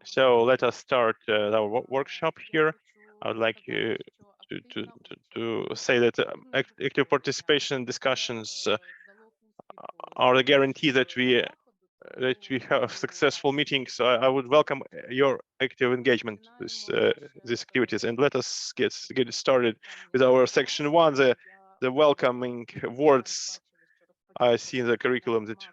So let us start our workshop here. I would like you to say that active participation in discussions are the guarantee that we have successful meetings. So I would welcome your active engagement with these activities. And let us get started with our section one, the welcoming words. I see in the curriculum that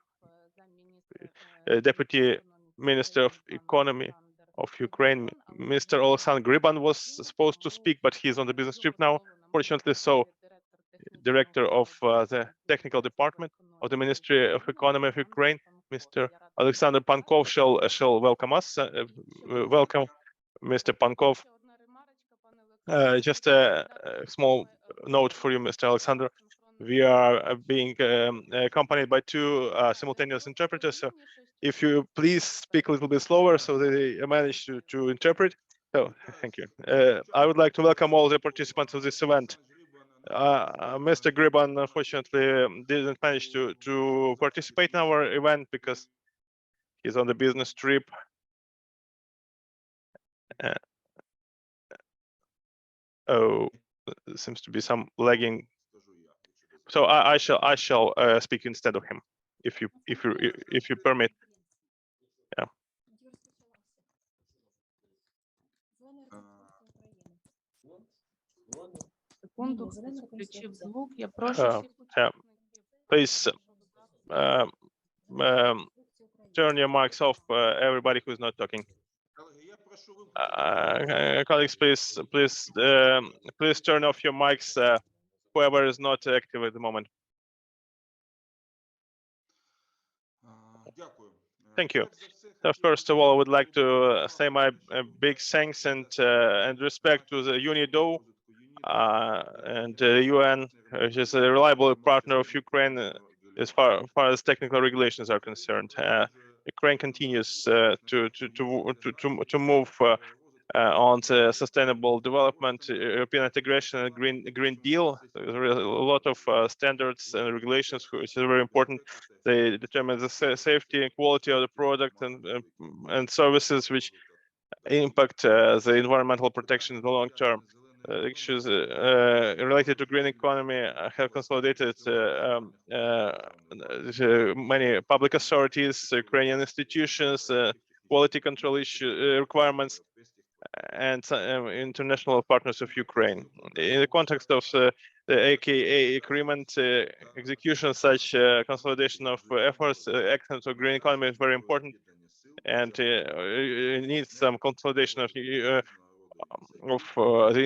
Deputy Minister of Economy of Ukraine, Mr. Oleksandr Griban, was supposed to speak, but he's on the business trip now, fortunately. So, Director of the Technical Department of the Ministry of Economy of Ukraine, Mr. Alexander Pankov, shall welcome us. Welcome, Mr. Pankov. Just a small note for you, Mr. Alexander. We are being accompanied by two simultaneous interpreters. So if you please speak a little bit slower so they manage to interpret. So thank you. I would like to welcome all the participants of this event. Mr. Griban unfortunately didn't manage to participate in our event because he's on the business trip. Oh, there seems to be some lagging. So I shall speak instead of him, if you permit. Yeah. Please turn your mics off, everybody who's not talking. Colleagues, please turn off your mics, whoever is not active at the moment. Thank you. So first of all, I would like to say my big thanks and respect to the UNIDO and the UN, which is a reliable partner of Ukraine as far as technical regulations are concerned. Ukraine continues to move on to sustainable development, European integration, and Green Deal. There are a lot of standards and regulations which are very important. They determine the safety and quality of the product and services which impact the environmental protection in the long term. Issues related to green economy have consolidated many public authorities, Ukrainian institutions, quality control requirements, and international partners of Ukraine. In the context of the AKA agreement, execution of such consolidation of efforts, actions of green economy is very important, and it needs some consolidation of the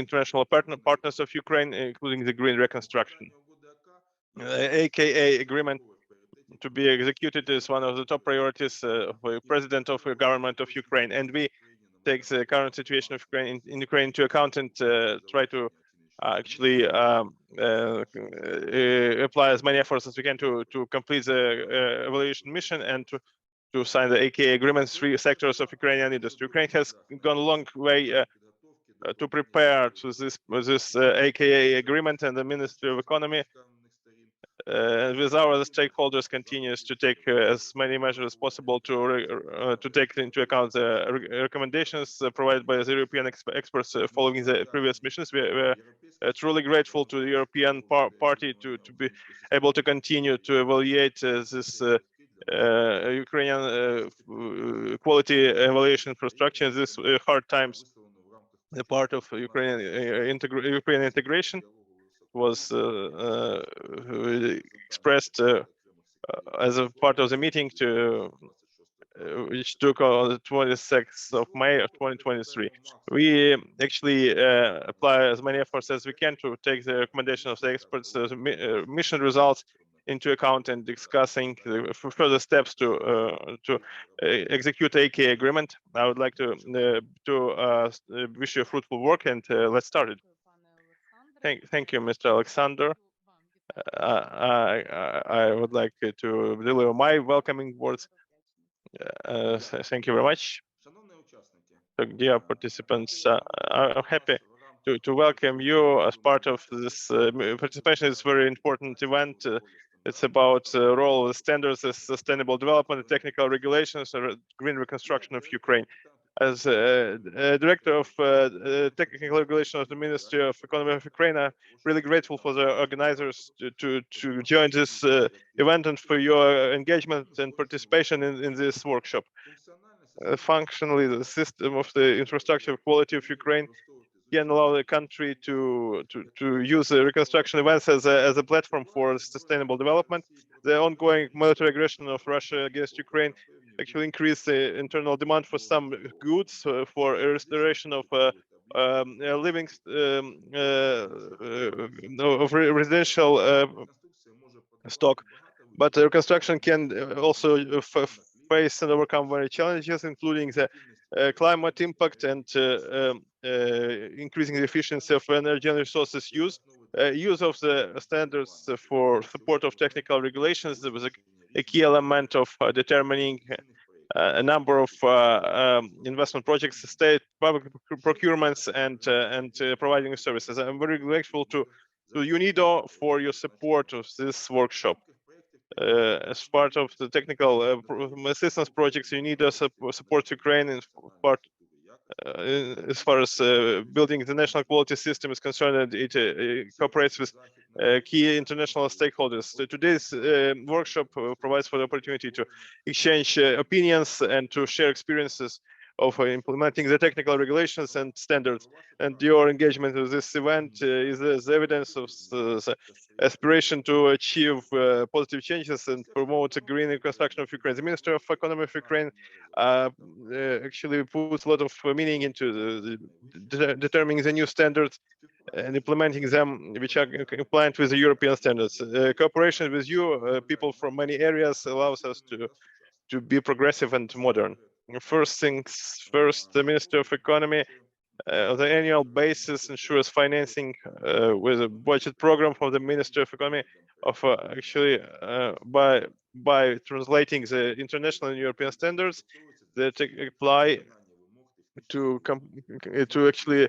international partners of Ukraine, including the Green Reconstruction. AKA agreement to be executed is one of the top priorities of the President of the Government of Ukraine, and we take the current situation of Ukraine in Ukraine into account and try to actually apply as many efforts as we can to complete the evaluation mission and to sign the AKA agreements. 3 sectors of Ukrainian industry. Ukraine has gone a long way to prepare to this AKA agreement, and the Ministry of Economy with our stakeholders continues to take as many measures as possible to take into account the recommendations provided by the European experts following the previous missions. We're truly grateful to the European party to be able to continue to evaluate this Ukrainian quality evaluation infrastructure in these hard times. The part of Ukrainian integration was expressed as a part of the meeting which took on the 26th of May of 2023. We actually apply as many efforts as we can to take the recommendation of the experts, mission results into account, and discussing the further steps to execute AKA agreement. I would like to wish you a fruitful work, and let's start it. Thank you, Mr. Alexander. I would like to deliver my welcoming words. Thank you very much. So, dear participants, I'm happy to welcome you as part of this participation. It's a very important event. It's about the role of the standards, sustainable development, and technical regulations, or green reconstruction of Ukraine. as director of technical regulation of the Ministry of Economy of Ukraine, I'm really grateful for the organizers to join this event and for your engagement and participation in this workshop. Functionally, the system of the infrastructure quality of Ukraine can allow the country to use the reconstruction events as a platform for sustainable development. The ongoing military aggression of Russia against Ukraine actually increased the internal demand for some goods for a restoration of living of residential stock. But the reconstruction can also face and overcome many challenges, including the climate impact and increasing the efficiency of energy and resources use. Use of the standards for support of technical regulations was a key element of determining a number of investment projects, state public procurements, and providing services. I'm very grateful to UNIDO for your support of this workshop. As part of the technical assistance projects, UNIDO supports Ukraine in part as far as building the national quality system is concerned. It cooperates with key international stakeholders. Today's workshop provides for the opportunity to exchange opinions and to share experiences of implementing the technical regulations and standards. And your engagement with this event is evidence of the aspiration to achieve positive changes and promote a green reconstruction of Ukraine. The Minister of Economy of Ukraine actually puts a lot of meaning into determining the new standards and implementing them, which are compliant with the European standards. Cooperation with you, people from many areas, allows us to be progressive and modern. First things first, the Minister of Economy on the annual basis ensures financing with a budget program for the Ministry of Economy of actually by translating the international and European standards that apply to actually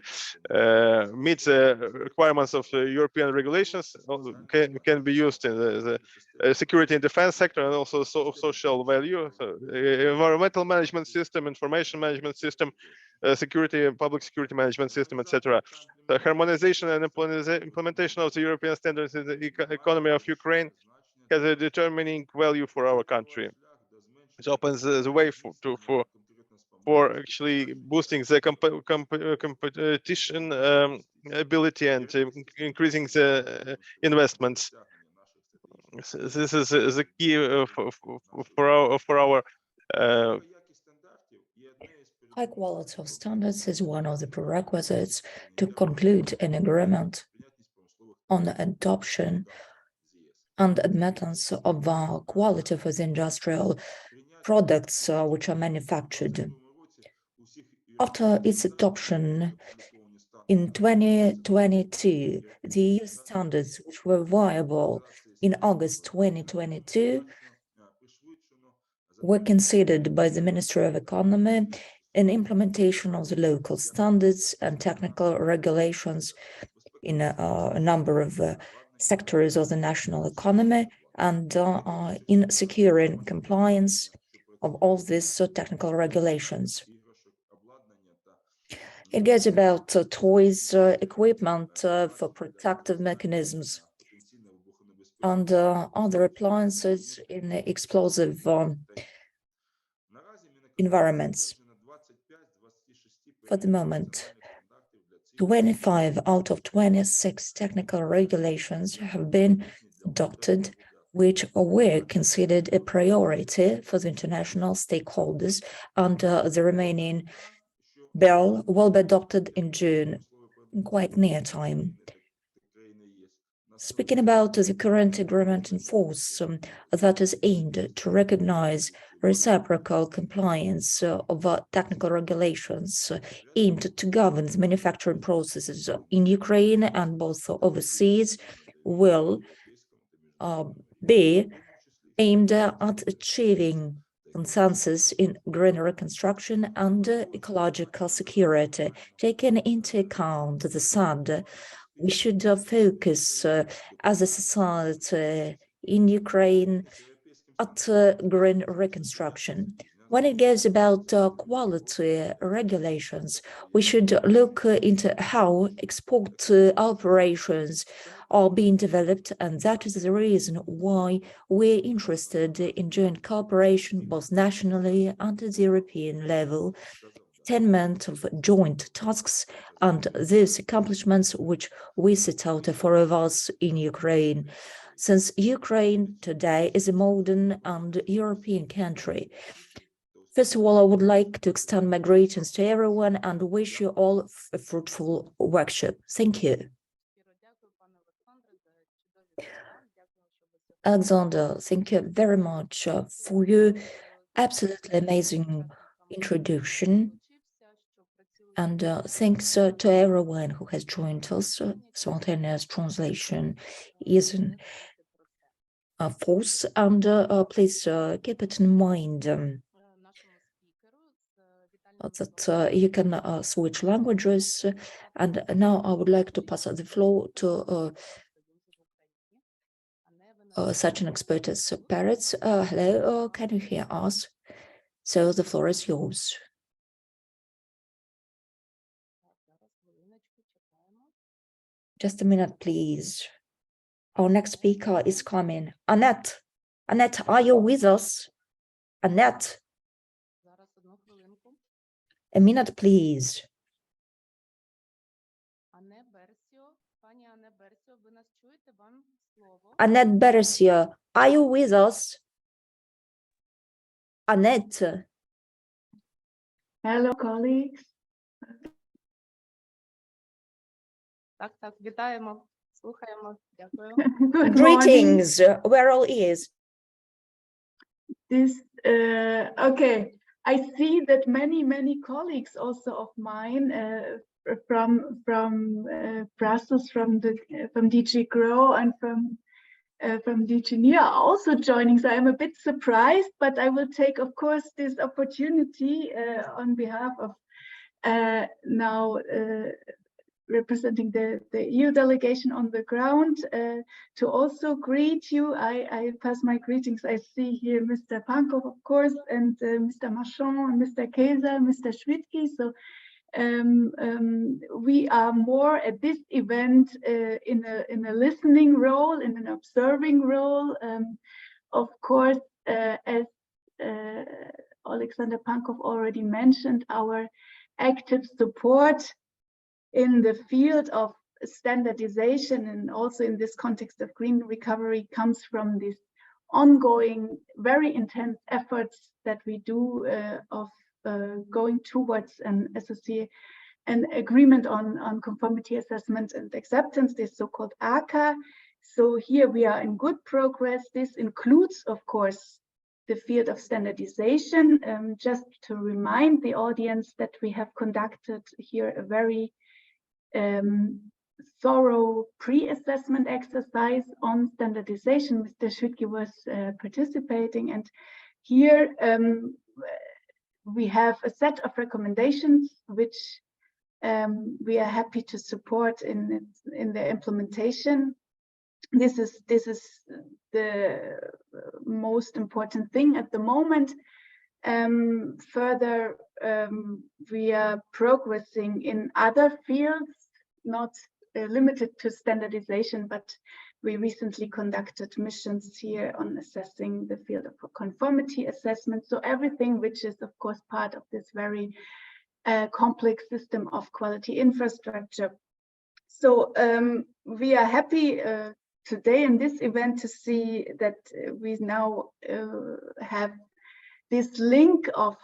meet the requirements of the European regulations. Can be used in the security and defense sector, and also of social value. So, environmental management system, information management system, security and public security management system, etc. The harmonization and implementation of the European standards in the economy of Ukraine has a determining value for our country. It opens the way for actually boosting the competition ability and increasing the investments. This is the key for our high quality of standards is one of the prerequisites to conclude an agreement on the adoption and admittance of quality for the industrial products which are manufactured. After its adoption in 2022, the EU standards which were viable in August 2022 were considered by the Ministry of Economy in implementation of the local standards and technical regulations in a number of sectors of the national economy, and in securing compliance of all these technical regulations. It goes about toys, equipment for protective mechanisms, and other appliances in explosive environments. For the moment, 25 out of 26 technical regulations have been adopted, which were considered a priority for the international stakeholders, and the remaining bill will be adopted in June, in quite near time. Speaking about the current agreement in force that is aimed to recognize reciprocal compliance of technical regulations aimed to govern the manufacturing processes in Ukraine and both overseas, will be aimed at achieving consensus in green reconstruction and ecological security. Taking into account the SAD, we should focus as a society in Ukraine at green reconstruction. When it goes about quality regulations, we should look into how export operations are being developed, and that is the reason why we're interested in joint cooperation both nationally and at the European level, attainment of joint tasks and these accomplishments which we set out for us in Ukraine. Since Ukraine today is a modern and European country, first of all, I would like to extend my greetings to everyone and wish you all a fruitful workshop. Thank you. Alexander, thank you very much for your absolutely amazing introduction. And thanks to everyone who has joined us. Simultaneous translation is in force, and please keep it in mind that you can switch languages. And now I would like to pass the floor to such an expert as Peretz. Hello, can you hear us? So the floor is yours. Just a minute, please. Our next speaker is coming. Annette, are you with us? Annette, a minute, please. Annette Beresio, are you with us? Annette. Hello, colleagues. Good Greetings, where all is? Okay, I see that many colleagues also of mine from Brussels, from DG Grow and from DG NEAR are also joining. So I'm a bit surprised, but I will take, of course, this opportunity on behalf of now representing the EU delegation on the ground to also greet you. I pass my greetings. I see here Mr. Pankov, of course, and Mr. Marchand, and Mr. Kaiser, Mr. Schwidtke. So we are more at this event in a listening role, in an observing role. Of course, as Alexander Pankov already mentioned, our active support in the field of standardization and also in this context of green recovery comes from this ongoing, very intense efforts that we do of going towards an agreement on conformity assessment and acceptance, this so-called ACA. So here we are in good progress. This includes, of course, the field of standardization. Just to remind the audience that we have conducted here a very thorough pre-assessment exercise on standardization. Mr. Schwidtke was participating, and here we have a set of recommendations which we are happy to support in their implementation. This is the most important thing at the moment. Further, we are progressing in other fields, not limited to standardization, but we recently conducted missions here on assessing the field of conformity assessment. So everything which is, of course, part of this very complex system of quality infrastructure. So we are happy today in this event to see that we now have this link of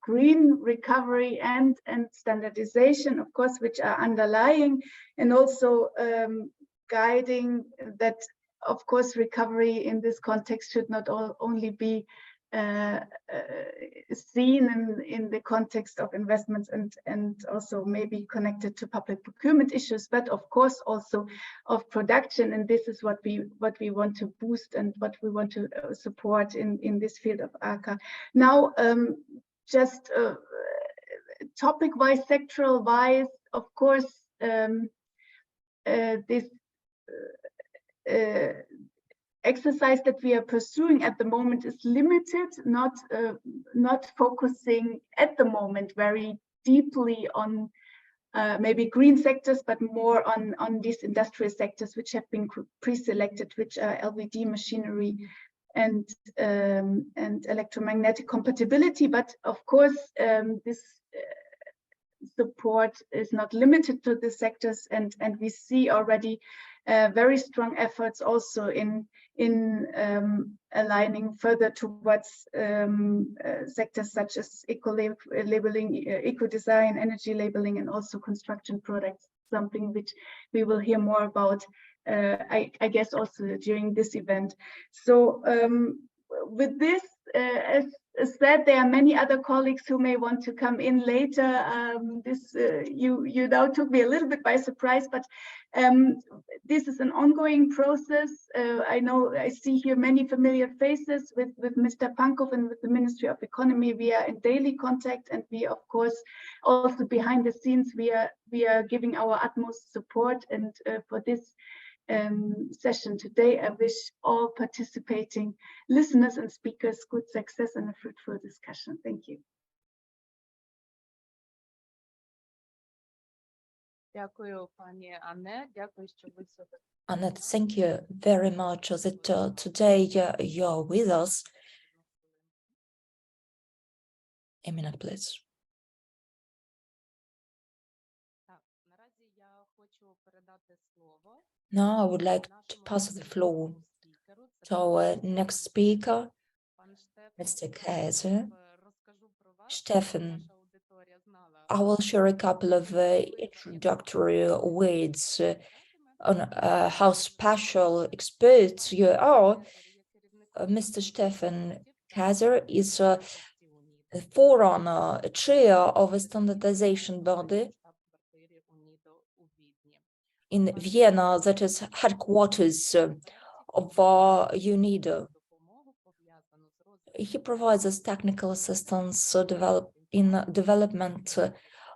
green recovery and standardization, of course, which are underlying and also guiding that, of course, recovery in this context should not only be seen in the context of investments and also maybe connected to public procurement issues, but of course also of production. And this is what we want to boost and what we want to support in this field of ACA. Now, just topic-wise, sectoral-wise, of course, this exercise that we are pursuing at the moment is limited, not focusing at the moment very deeply on maybe green sectors, but more on these industrial sectors which have been pre-selected, which are LVD machinery and electromagnetic compatibility. But of course, this support is not limited to the sectors, and we see already very strong efforts also in aligning further towards sectors such as eco-labeling, eco-design, energy labeling, and also construction products, something which we will hear more about, I guess, also during this event. So with this, as said, there are many other colleagues who may want to come in later. You now took me a little bit by surprise, but this is an ongoing process. I see here many familiar faces with Mr. Pankov and with the Ministry of Economy. We are in daily contact, and we, of course, also behind the scenes, we are giving our utmost support. And for this session today, I wish all participating listeners and speakers good success and a fruitful discussion. Thank you. Annette, thank you very much that today you're with us. A minute, please. Now I would like to pass the floor to our next speaker, Mr. Kaiser. Stefan, I will share a couple of introductory words on how special experts you are. Mr. Stefan Kaiser is a forerunner, a chair of a standardization body in Vienna, that is headquarters of UNIDO. He provides us technical assistance in development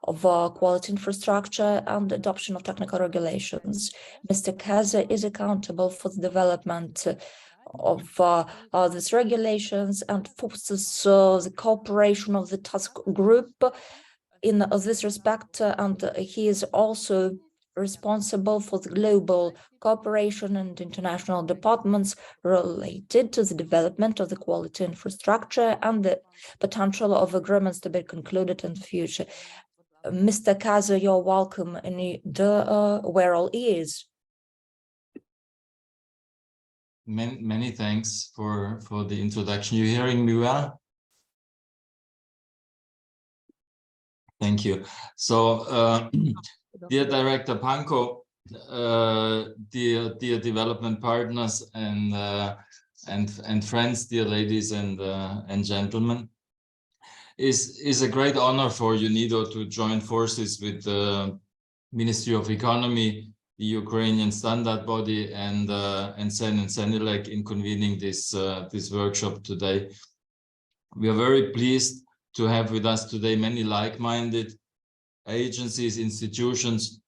of quality infrastructure and adoption of technical regulations. Mr. Kaiser is accountable for the development of these regulations and fosters the cooperation of the task group in this respect, and he is also responsible for the global cooperation and international departments related to the development of the quality infrastructure and the potential of agreements to be concluded in the future. Mr. Kaiser, you're welcome, and we're all ears. Many thanks for the introduction. You hearing me well? Thank you. So, dear Director Pankow, dear development partners and friends, dear ladies and gentlemen, is a great honor for UNIDO to join forces with the Ministry of Economy, the Ukrainian standard body, and Sen and Senilec in convening this workshop today. We are very pleased to have with us today many like-minded agencies, institutions,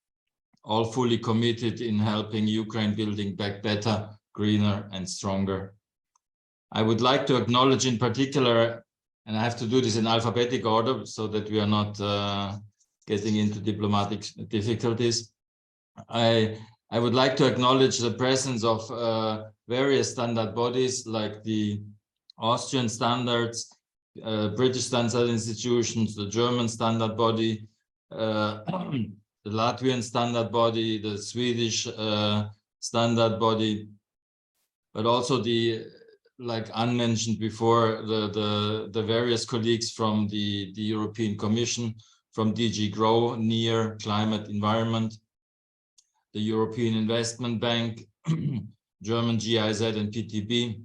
all fully committed in helping Ukraine building back better, greener, and stronger. I would like to acknowledge in particular, and I have to do this in alphabetic order so that we are not getting into diplomatic difficulties. I would like to acknowledge the presence of various standard bodies like the Austrian standards, British standard institutions, the German standard body, the Latvian standard body, the Swedish standard body, but also the, like unmentioned before, the various colleagues from the European Commission, from DG GROW, NEAR, Climate Environment, the European Investment Bank, German GIZ and PTB,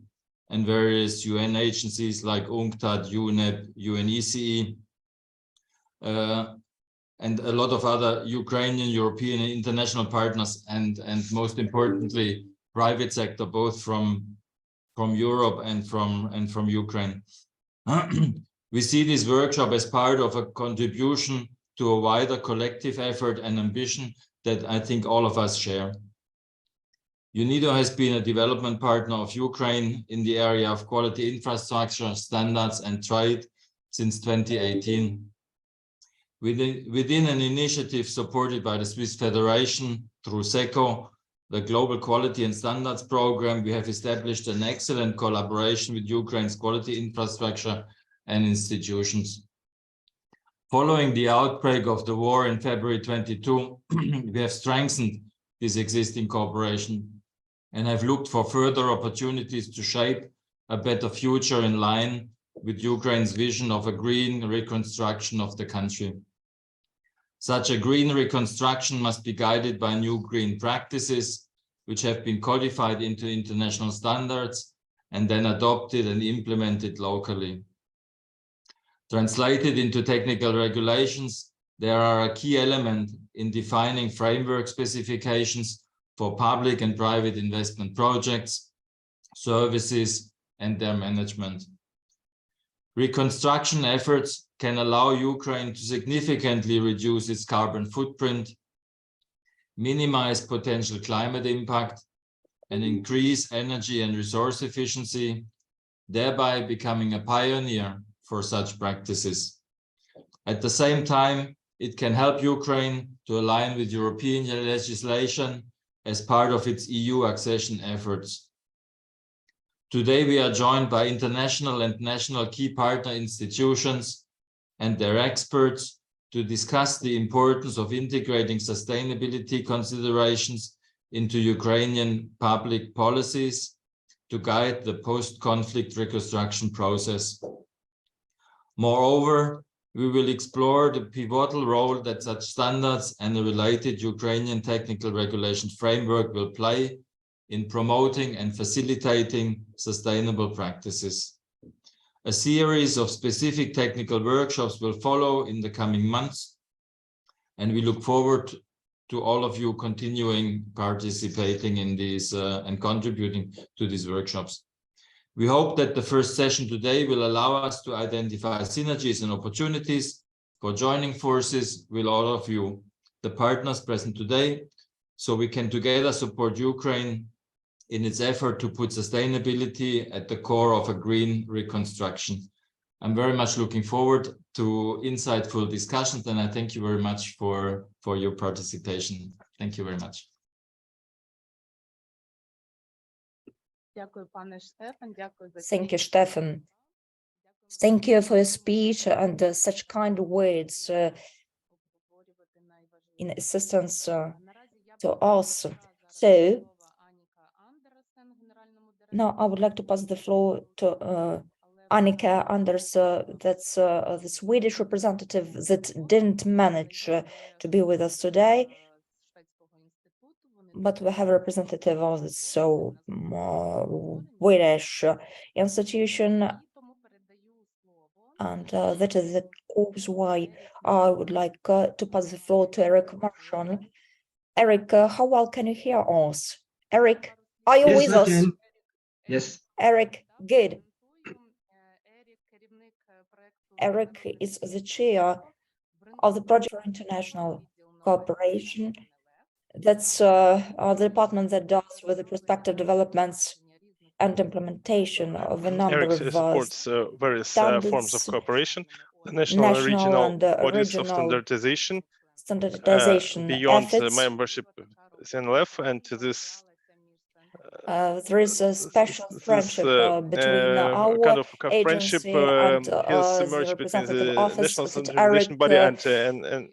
and various UN agencies like UNCTAD, UNEP, UNECE, and a lot of other Ukrainian, European, and international partners, and most importantly, private sector, both from Europe and from Ukraine. We see this workshop as part of a contribution to a wider collective effort and ambition that I think all of us share. UNIDO has been a development partner of Ukraine in the area of quality infrastructure, standards, and trade since 2018. Within an initiative supported by the Swiss Federation through SECO, the Global Quality and Standards Program, we have established an excellent collaboration with Ukraine's quality infrastructure and institutions. Following the outbreak of the war in February 22, we have strengthened this existing cooperation and have looked for further opportunities to shape a better future in line with Ukraine's vision of a green reconstruction of the country. Such a green reconstruction must be guided by new green practices, which have been codified into international standards and then adopted and implemented locally. Translated into technical regulations, they are a key element in defining framework specifications for public and private investment projects, services, and their management. Reconstruction efforts can allow Ukraine to significantly reduce its carbon footprint, minimize potential climate impact, and increase energy and resource efficiency, thereby becoming a pioneer for such practices. At the same time, it can help Ukraine to align with European legislation as part of its EU accession efforts. Today, we are joined by international and national key partner institutions and their experts to discuss the importance of integrating sustainability considerations into Ukrainian public policies to guide the post-conflict reconstruction process. Moreover, we will explore the pivotal role that such standards and the related Ukrainian technical regulation framework will play in promoting and facilitating sustainable practices. A series of specific technical workshops will follow in the coming months, and we look forward to all of you continuing participating in these and contributing to these workshops. We hope that the first session today will allow us to identify synergies and opportunities for joining forces with all of you, the partners present today, so we can together support Ukraine in its effort to put sustainability at the core of a green reconstruction. I'm very much looking forward to insightful discussions, and I thank you very much for your participation. Thank you very much. Thank you, Stefan. Thank you for your speech and such kind words in assistance to us. So now I would like to pass the floor to Annika Anders, that's the Swedish representative that didn't manage to be with us today. But we have a representative of the Swedish institution, and that is the cause why I would like to pass the floor to Eric Marshall. Eric, how well can you hear us? Eric, are you with us? Yes. Eric, good. Eric is the chair of the Project for International Cooperation. That's the department that deals with the prospective developments and implementation of a number Eric of supports various forms of cooperation, the national and regional bodies of standardization beyond efforts. membership CNLF, and this there is a special friendship between our kind of a friendship agency and has emerged the between representative the office national that standardization body and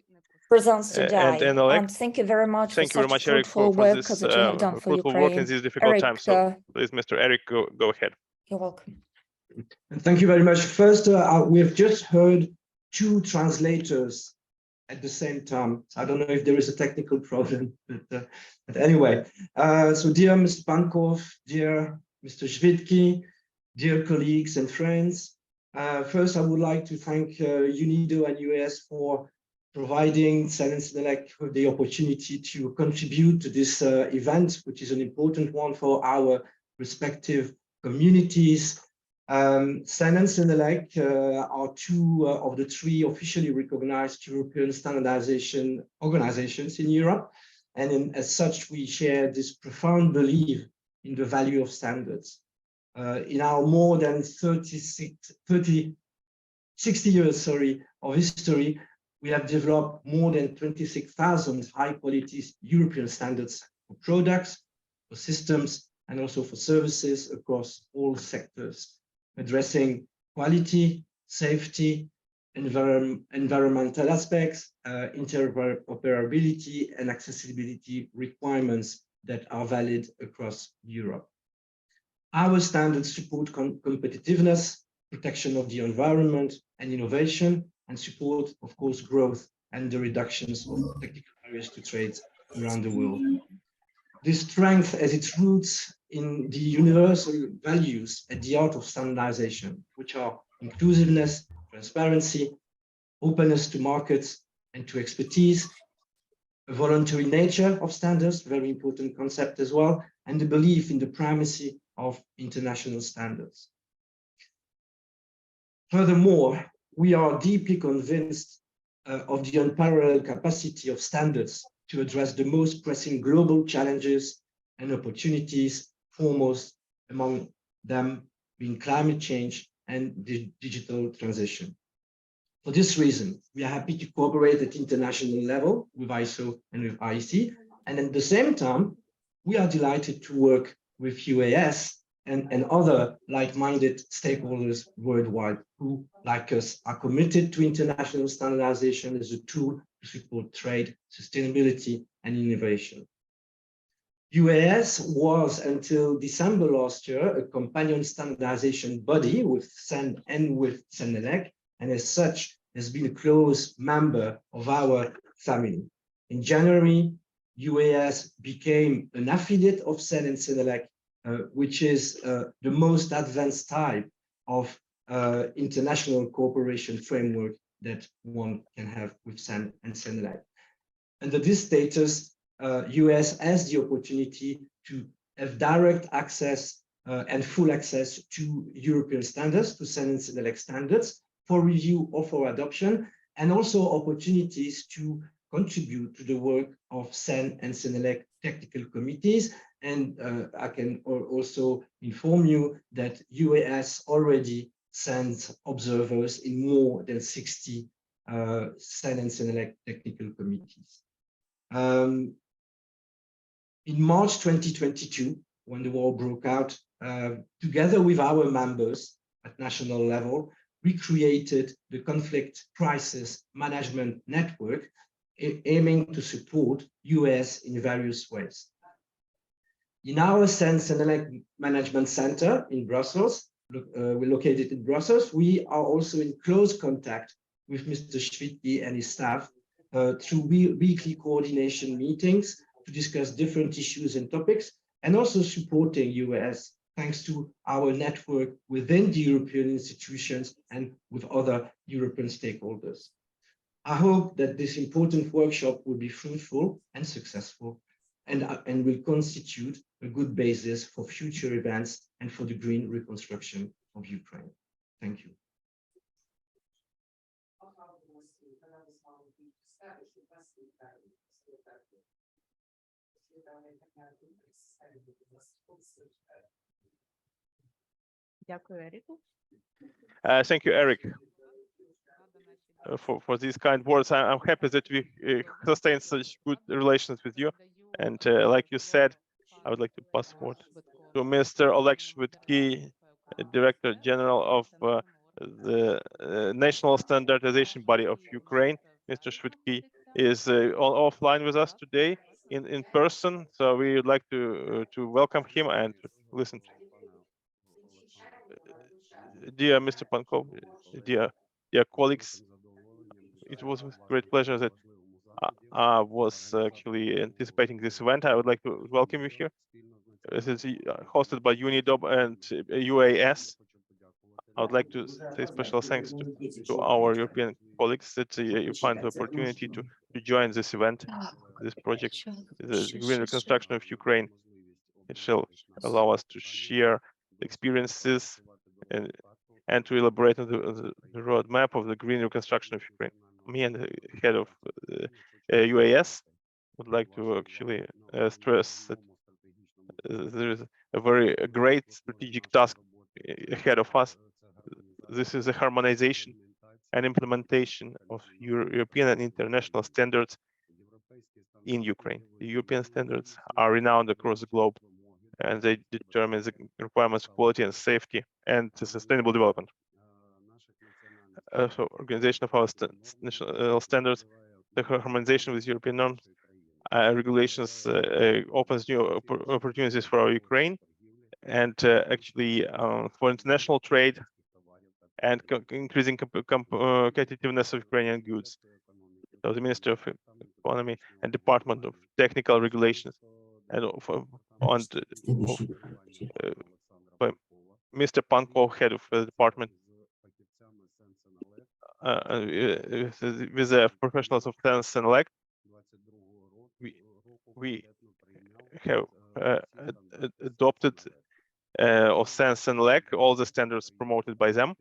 presents today. NLEC. And thank you very much Thank for you very such much, Eric, fruitful for work this that you have done for fruitful Ukraine. work in these difficult Eric, times. So please, Mr. Eric, go ahead. You're welcome. Thank you very much. First, we have just heard two translators at the same time. I don't know if there is a technical problem, but anyway. So dear Mr. Pankov, dear Mr. Schwidtke, dear colleagues and friends, first I would like to thank UNIDO and US for providing Standardsand with the opportunity to contribute to this event, which is an important one for our respective communities. Standardsand are two of the three officially recognized European standardization organizations in Europe. And as such, we share this profound belief in the value of standards. In our more than 60 years of history, we have developed more than 26,000 high-quality European standards for products, for systems, and also for services across all sectors, addressing quality, safety, environmental aspects, interoperability, and accessibility requirements that are valid across Europe. Our standards support competitiveness, protection of the environment, and innovation, and support, of course, growth and the reductions of technical barriers to trade around the world. This strength has its roots in the universal values at the heart of standardization, which are inclusiveness, transparency, openness to markets and to expertise, a voluntary nature of standards, very important concept as well, and the belief in the primacy of international standards. Furthermore, we are deeply convinced of the unparalleled capacity of standards to address the most pressing global challenges and opportunities, foremost among them being climate change and the digital transition. For this reason, we are happy to cooperate at international level with ISO and with IEC, and at the same time, we are delighted to work with UAS and other like-minded stakeholders worldwide who, like us, are committed to international standardization as a tool to support trade, sustainability, and innovation. UAS was, until December last year, a companion standardization body with SAN and with Senelec, and as such, has been a close member of our family. In January, UAS became an affiliate of SAN and Senelec, which is the most advanced type of international cooperation framework that one can have with SAN and Senelec. Under this status, US has the opportunity to have direct access and full access to European standards, to SAN and Senelec standards, for review or for adoption, and also opportunities to contribute to the work of SAN and Senelec technical committees. And I can also inform you that UAS already sends observers in more than 60 SAN and Senelec technical committees. In March 2022, when the war broke out, together with our members at national level, we created the Conflict Crisis Management Network, aiming to support US in various ways. In our SAN Senelec Management Center in Brussels, we're located in Brussels, we are also in close contact with Mr. Schwitke and his staff through weekly coordination meetings to discuss different issues and topics, and also supporting US thanks to our network within the European institutions and with other European stakeholders. I hope that this important workshop will be fruitful and successful and will constitute a good basis for future events and for the green reconstruction of Ukraine. Thank you. Thank you, Eric, for these kind words. I'm happy that we sustain such good relations with you. And like you said, I would like to pass word to Mr. Oleg Shvitky, Director General of the National Standardization Body of Ukraine. Mr. Shvitky is offline with us today in person, so we would like to welcome him and to listen to him. Dear Mr. Pankov, dear colleagues, it was with great pleasure that I was actually anticipating this event. I would like to welcome you here. This is hosted by UNIDOB and UAS. I would like to say special thanks to our European colleagues that you find the opportunity to join this event, this project, the green reconstruction of Ukraine. It shall allow us to share experiences and to elaborate on the roadmap of the green reconstruction of Ukraine. Me and the head of UAS would like to actually stress that there is a very great strategic task ahead of us. This is a harmonization and implementation of European and international standards in Ukraine. The European standards are renowned across the globe, and they determine the requirements of quality and safety and sustainable development. So organization of our national standards, the harmonization with European norms, regulations opens new opportunities for our Ukraine and actually for international trade and increasing competitiveness of Ukrainian goods. So the Minister of Economy and Department of Technical Regulations and by Mr. Pankov, head of the department, with the professionals of Standardsand, we have adopted of Standardsand all the standards promoted by them,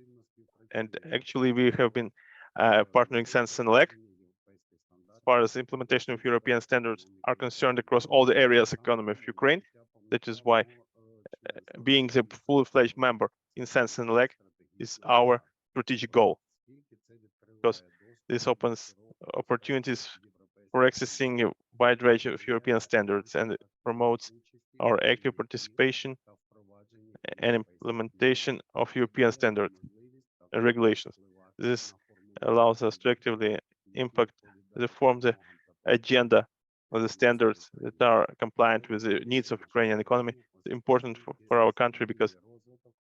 and actually we have been partnering Standardsand as far as implementation of European standards are concerned across all the areas of economy of Ukraine. That is why being the fully-fledged member in Standardsand is our strategic goal, because this opens opportunities for accessing a wide range of European standards and promotes our active participation and implementation of European standards and regulations. This allows us to actively impact the agenda of the standards that are compliant with the needs of Ukrainian economy. It's important for our country because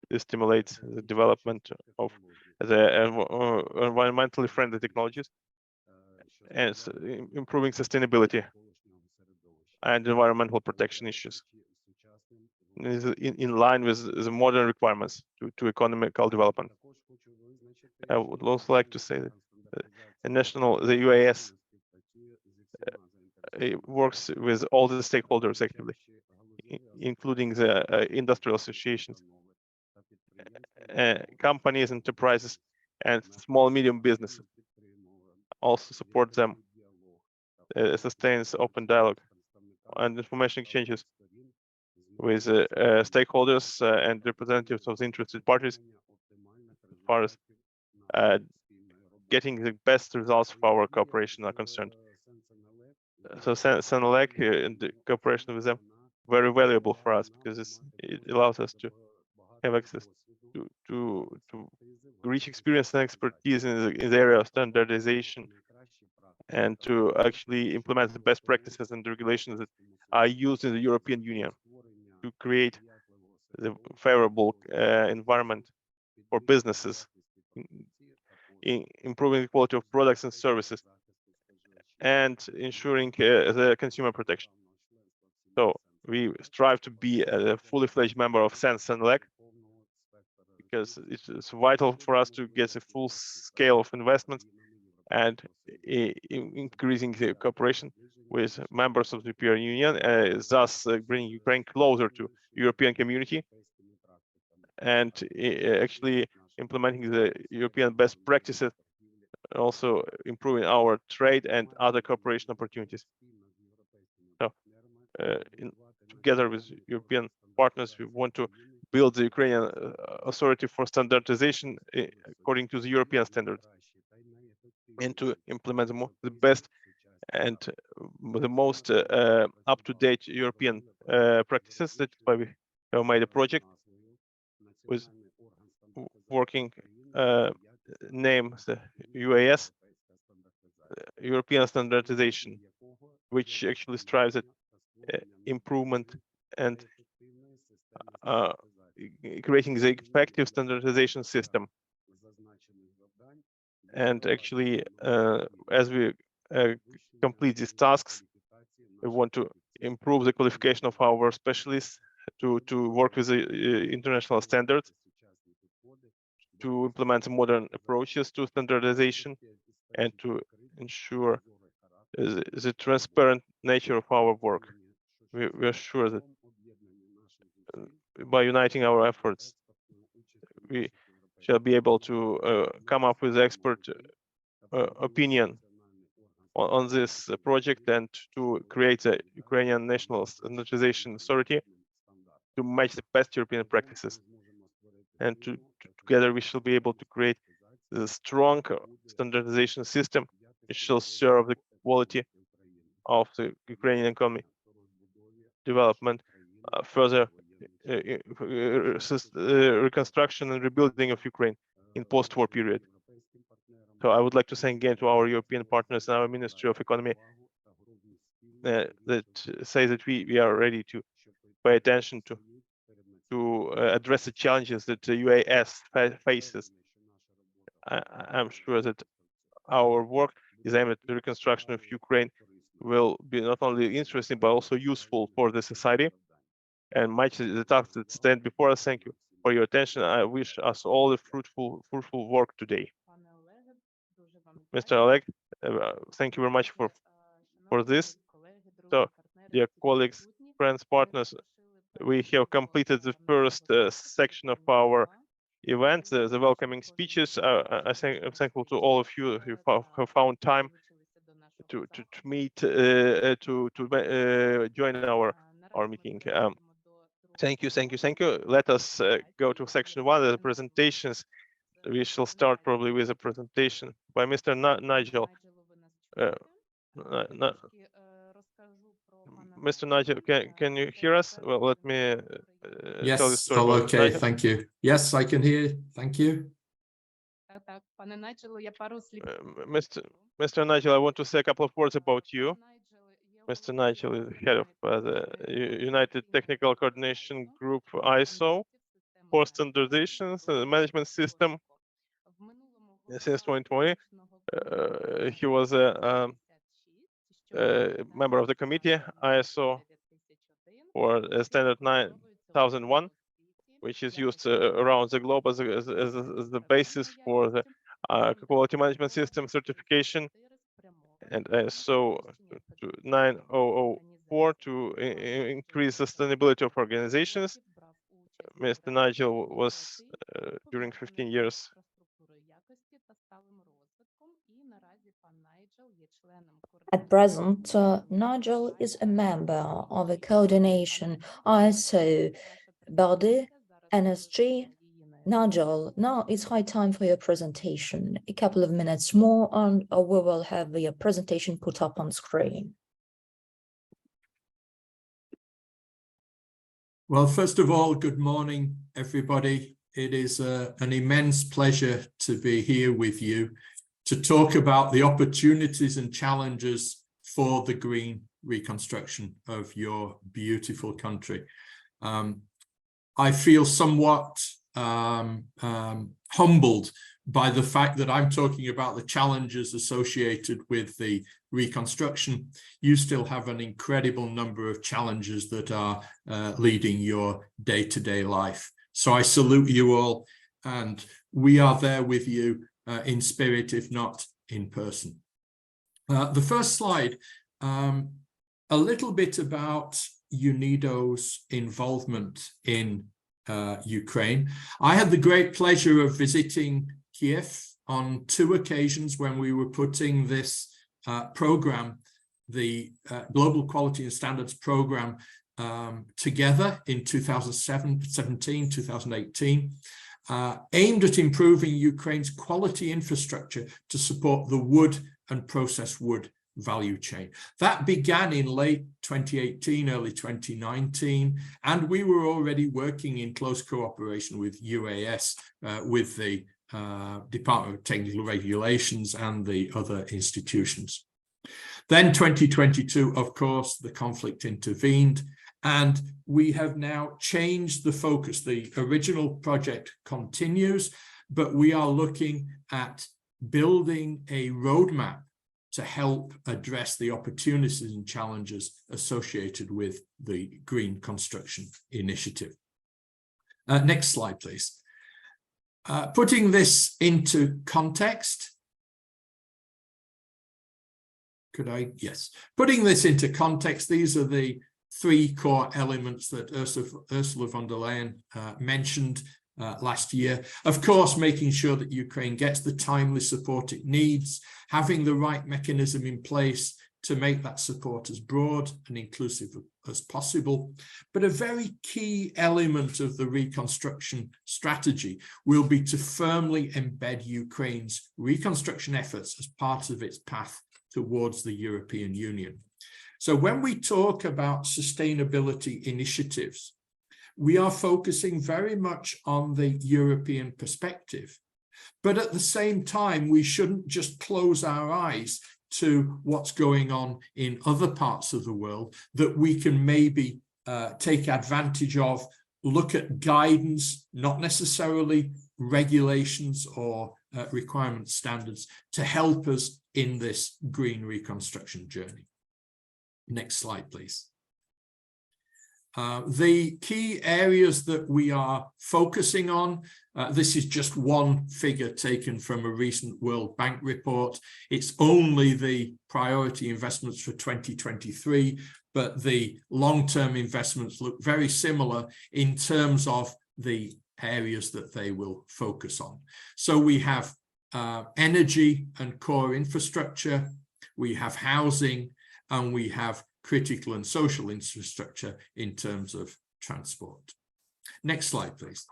this stimulates the development of the environmentally friendly technologies and improving sustainability and environmental protection issues in line with the modern requirements to economical development. I would also like to say that the UAS works with all the stakeholders actively, including the industrial associations, companies, enterprises, and small medium businesses. Also support them, sustains open dialogue and information exchanges with stakeholders and representatives of the interested parties as far as getting the best results of our cooperation are concerned. So Senelec and the cooperation with them very valuable for us because it allows us to have access to rich experience and expertise in the area of standardization and to actually implement the best practices and regulations that are used in the European Union to create the favorable environment for businesses, in improving the quality of products and services, and ensuring the consumer protection. So we strive to be a fully fledged member of Standardsand because it's vital for us to get a full scale of investments and increasing the cooperation with members of the European Union, thus bringing Ukraine closer to European community and actually implementing the European best practices, also improving our trade and other cooperation opportunities. So, together with European partners, we want to build the Ukrainian Authority for Standardization according to the European standards, and to implement the best and the most up-to-date European practices. That's why we have made a project with working name, the UAS, European Standardization, which actually strives at improvement and creating the effective standardization system. And actually, as we complete these tasks, we want to improve the qualification of our specialists to work with the international standards, to implement modern approaches to standardization, and to ensure the transparent nature of our work. We are sure that by uniting our efforts, we shall be able to come up with expert opinion on this project and to create a Ukrainian National Standardization Authority to match the best European practices. And together we shall be able to create a strong standardization system which shall serve the quality of the Ukrainian economy development, further reconstruction and rebuilding of Ukraine in post-war period. So I would like to thank again to our European partners and our Ministry of Economy that say that we are ready to pay attention to address the challenges that the UAS faces. I'm sure that our work is aimed at the reconstruction of Ukraine will be not only interesting but also useful for the society and match the tasks that stand before us. Thank you for your attention. I wish us all a fruitful work today. Mr. Oleg, thank you very much for this. So, dear colleagues, friends, partners, we have completed the first section of our event, the welcoming speeches. I'm thankful to all of you who have found time to meet, to join our meeting. Thank you. Let us go to section 1, the presentations. We shall start probably with a presentation by Mr. Nigel. Mr. Nigel, can you hear us? Well, let me yes, tell you a story all about okay, Nigel. thank you. Yes, I can hear you. Thank you. Mr. Nigel, I want to say a couple of words about you. Mr. Nigel is head of the United Technical Coordination Group ISO for standardization management system since 2020. He was a member of the committee ISO for standard 9001, which is used around the globe as the basis for the quality management system certification, and ISO 9004 to increase sustainability of organizations. Mr. Nigel was during 15 years At present, Nigel is a member of a coordination ISO body, NSG. Nigel, now it's high time for your presentation. A couple of minutes more and we will have your presentation put up on screen. Well, first of all, good morning, everybody. It is an immense pleasure to be here with you to talk about the opportunities and challenges for the green reconstruction of your beautiful country. I feel somewhat humbled by the fact that I'm talking about the challenges associated with the reconstruction. You still have an incredible number of challenges that are leading your day-to-day life. So I salute you all, and we are there with you in spirit, if not in person. The first slide, a little bit about UNIDO's involvement in Ukraine. I had the great pleasure of visiting Kiev on 2 occasions when we were putting this program, the Global Quality and Standards Program, together in 2017, 2018, aimed at improving Ukraine's quality infrastructure to support the wood and processed wood value chain. That began in late 2018, early 2019, and we were already working in close cooperation with UAS, with the Department of Technical Regulations and the other institutions. Then 2022, of course, the conflict intervened, and we have now changed the focus. The original project continues, but we are looking at building a roadmap to help address the opportunities and challenges associated with the Green Construction Initiative. Next slide, please. Putting this into context, yes. Putting this into context, these are the 3 core elements that Ursula von der Leyen mentioned last year. Of course, making sure that Ukraine gets the timely support it needs, having the right mechanism in place to make that support as broad and inclusive as possible. But a very key element of the reconstruction strategy will be to firmly embed Ukraine's reconstruction efforts as part of its path towards the European Union. So when we talk about sustainability initiatives, we are focusing very much on the European perspective. But at the same time, we shouldn't just close our eyes to what's going on in other parts of the world, that we can maybe take advantage of, look at guidance, not necessarily regulations or requirement standards, to help us in this green reconstruction journey. Next slide, please. The key areas that we are focusing on, this is just one figure taken from a recent World Bank report. It's only the priority investments for 2023, but the long-term investments look very similar in terms of the areas that they will focus on. So we have energy and core infrastructure, we have housing, and we have critical and social infrastructure in terms of transport. Next slide, please.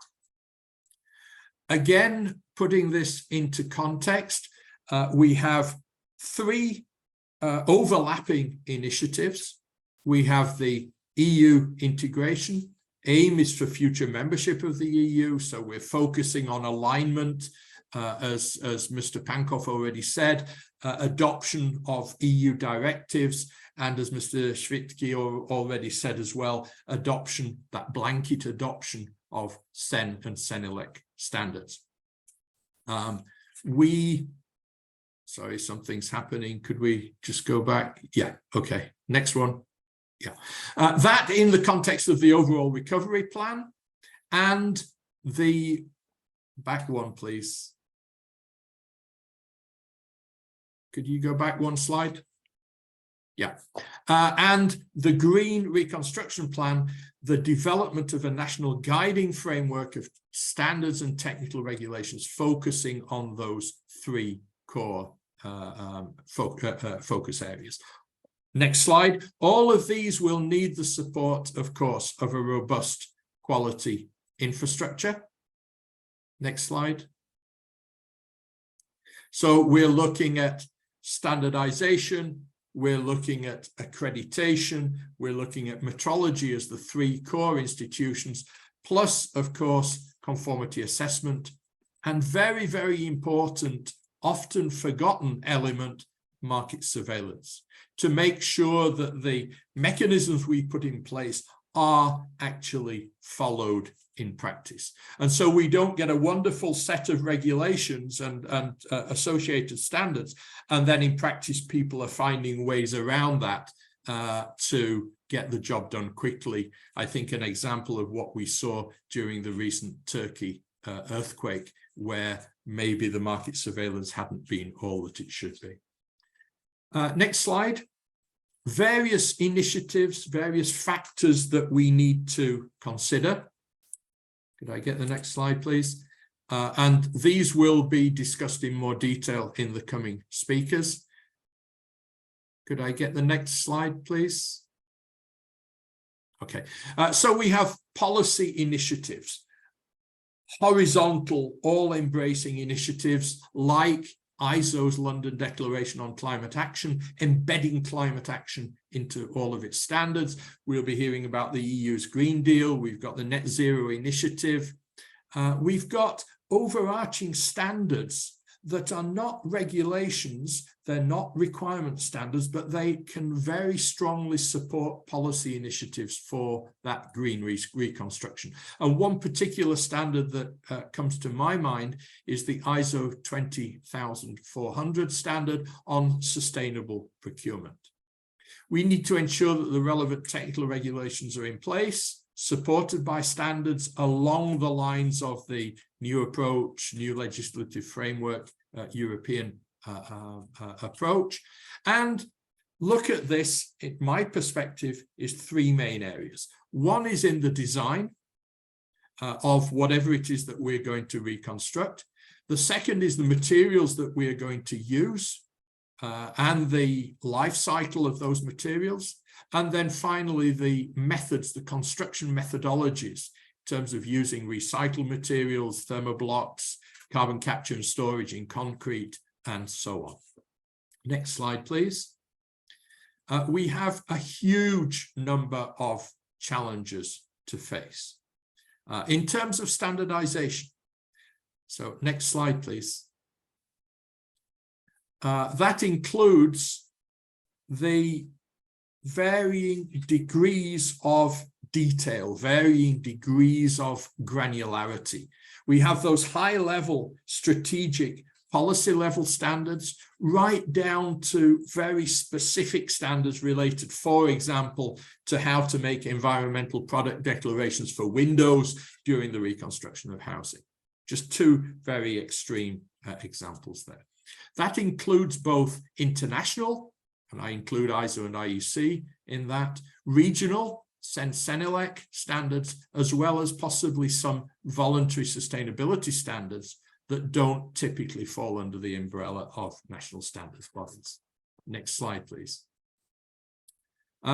Again, putting this into context, we have three overlapping initiatives. We have the EU integration. Aim is for future membership of the EU, so we're focusing on alignment, as Mr. Pankov already said, adoption of EU directives, and as Mr. Schwitke already said as well, adoption, that blanket adoption of SEN and SENELEC standards. Sorry, something's happening. Could we just go back? Yeah, okay, next one. Yeah, that in the context of the overall recovery plan, and the back one, please. Could you go back one slide? Yeah, and the Green Reconstruction Plan, the development of a national guiding framework of standards and technical regulations, focusing on those three core focus areas. Next slide. All of these will need the support, of course, of a robust quality infrastructure. Next slide. So we're looking at standardization, we're looking at accreditation, we're looking at metrology as the three core institutions, plus, of course, conformity assessment, and very, very important, often forgotten element, market surveillance, to make sure that the mechanisms we put in place are actually followed in practice. And so we don't get a wonderful set of regulations and associated standards, and then in practice people are finding ways around that to get the job done quickly. I think an example of what we saw during the recent Turkey earthquake, where maybe the market surveillance hadn't been all that it should be. Next slide. Various initiatives, various factors that we need to consider. Could I get the next slide, please? And these will be discussed in more detail in the coming speakers. Could I get the next slide, please? Okay, so we have policy initiatives, horizontal, all-embracing initiatives like ISO's London Declaration on Climate Action, embedding climate action into all of its standards. We'll be hearing about the EU's Green Deal. We've got the Net Zero Initiative. We've got overarching standards that are not regulations, they're not requirement standards, but they can very strongly support policy initiatives for that green reconstruction. And one particular standard that comes to my mind is the ISO 20400 standard on sustainable procurement. We need to ensure that the relevant technical regulations are in place, supported by standards along the lines of the new approach, new legislative framework, European approach. And look at this, in my perspective, is three main areas. One is in the design. of whatever it is that we're going to reconstruct. The second is the materials that we are going to use and the life cycle of those materials. And then finally, the methods, the construction methodologies in terms of using recycled materials, thermoblocks, carbon capture and storage in concrete, and so on. Next slide, please. We have a huge number of challenges to face in terms of standardization. So next slide, please. That includes the varying degrees of detail, varying degrees of granularity. We have those high-level strategic policy-level standards right down to very specific standards related, for example, to how to make environmental product declarations for windows during the reconstruction of housing. Just two very extreme examples there. That includes both international, and I include ISO and IEC in that, regional, CENELEC standards, as well as possibly some voluntary sustainability standards that don't typically fall under the umbrella of national standards bodies. Next slide, please.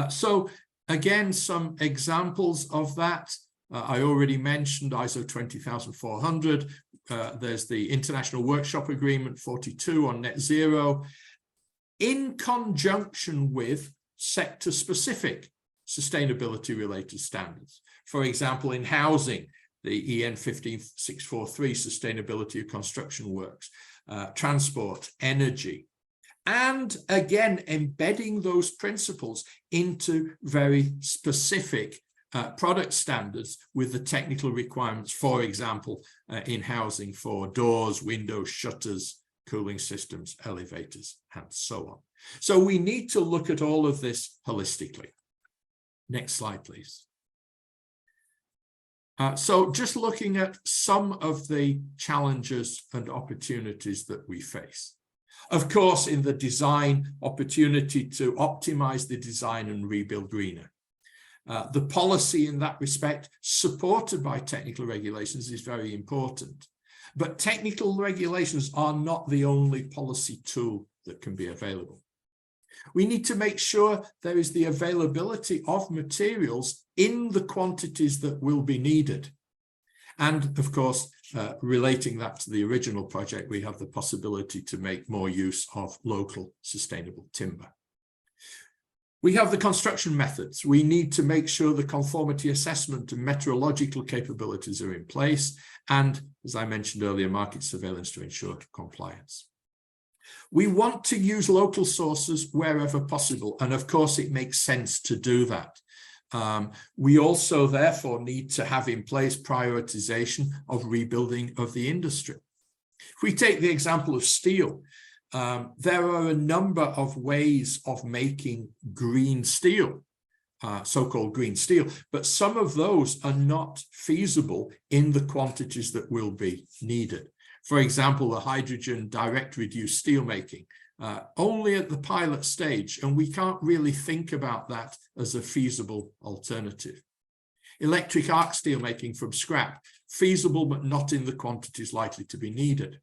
So again, some examples of that. I already mentioned ISO 20400. There's the International Workshop Agreement 42 on net zero, in conjunction with sector-specific sustainability-related standards. For example, in housing, the EN 15643 Sustainability of Construction Works, transport, energy, and again, embedding those principles into very specific product standards with the technical requirements, for example, in housing for doors, windows, shutters, cooling systems, elevators, and so on. So we need to look at all of this holistically. Next slide, please. So just looking at some of the challenges and opportunities that we face. Of course, in the design, opportunity to optimize the design and rebuild greener. The policy in that respect, supported by technical regulations, is very important. But technical regulations are not the only policy tool that can be available. We need to make sure there is the availability of materials in the quantities that will be needed. And of course, relating that to the original project, we have the possibility to make more use of local sustainable timber. We have the construction methods. We need to make sure the conformity assessment and metrological capabilities are in place. And as I mentioned earlier, market surveillance to ensure compliance. We want to use local sources wherever possible. And of course, it makes sense to do that. We also, therefore, need to have in place prioritization of rebuilding of the industry. If we take the example of steel, there are a number of ways of making green steel, so-called green steel, but some of those are not feasible in the quantities that will be needed. For example, the hydrogen direct reduced steelmaking, only at the pilot stage, and we can't really think about that as a feasible alternative. Electric arc steelmaking from scrap, feasible but not in the quantities likely to be needed.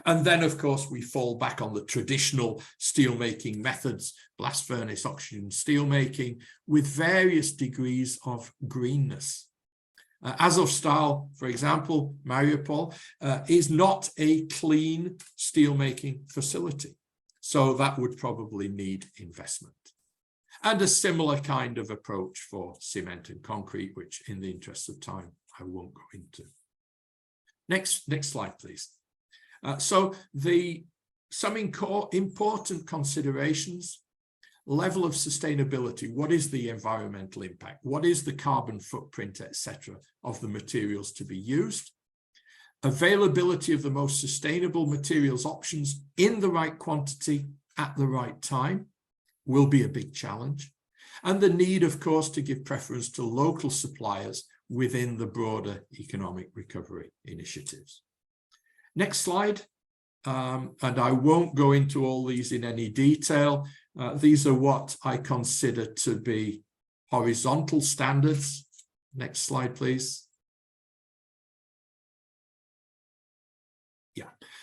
And then, of course, we fall back on the traditional steelmaking methods, blast furnace, oxygen steelmaking, with various degrees of greenness. Azovstal, for example, Mariupol, is not a clean steelmaking facility. So that would probably need investment. And a similar kind of approach for cement and concrete, which in the interest of time, I won't go into. Next slide, please. So some important considerations: level of sustainability. What is the environmental impact? What is the carbon footprint, etc., of the materials to be used? Availability of the most sustainable materials options in the right quantity at the right time will be a big challenge. And the need, of course, to give preference to local suppliers within the broader economic recovery initiatives. Next slide. And I won't go into all these in any detail. These are what I consider to be horizontal standards. Next slide, please.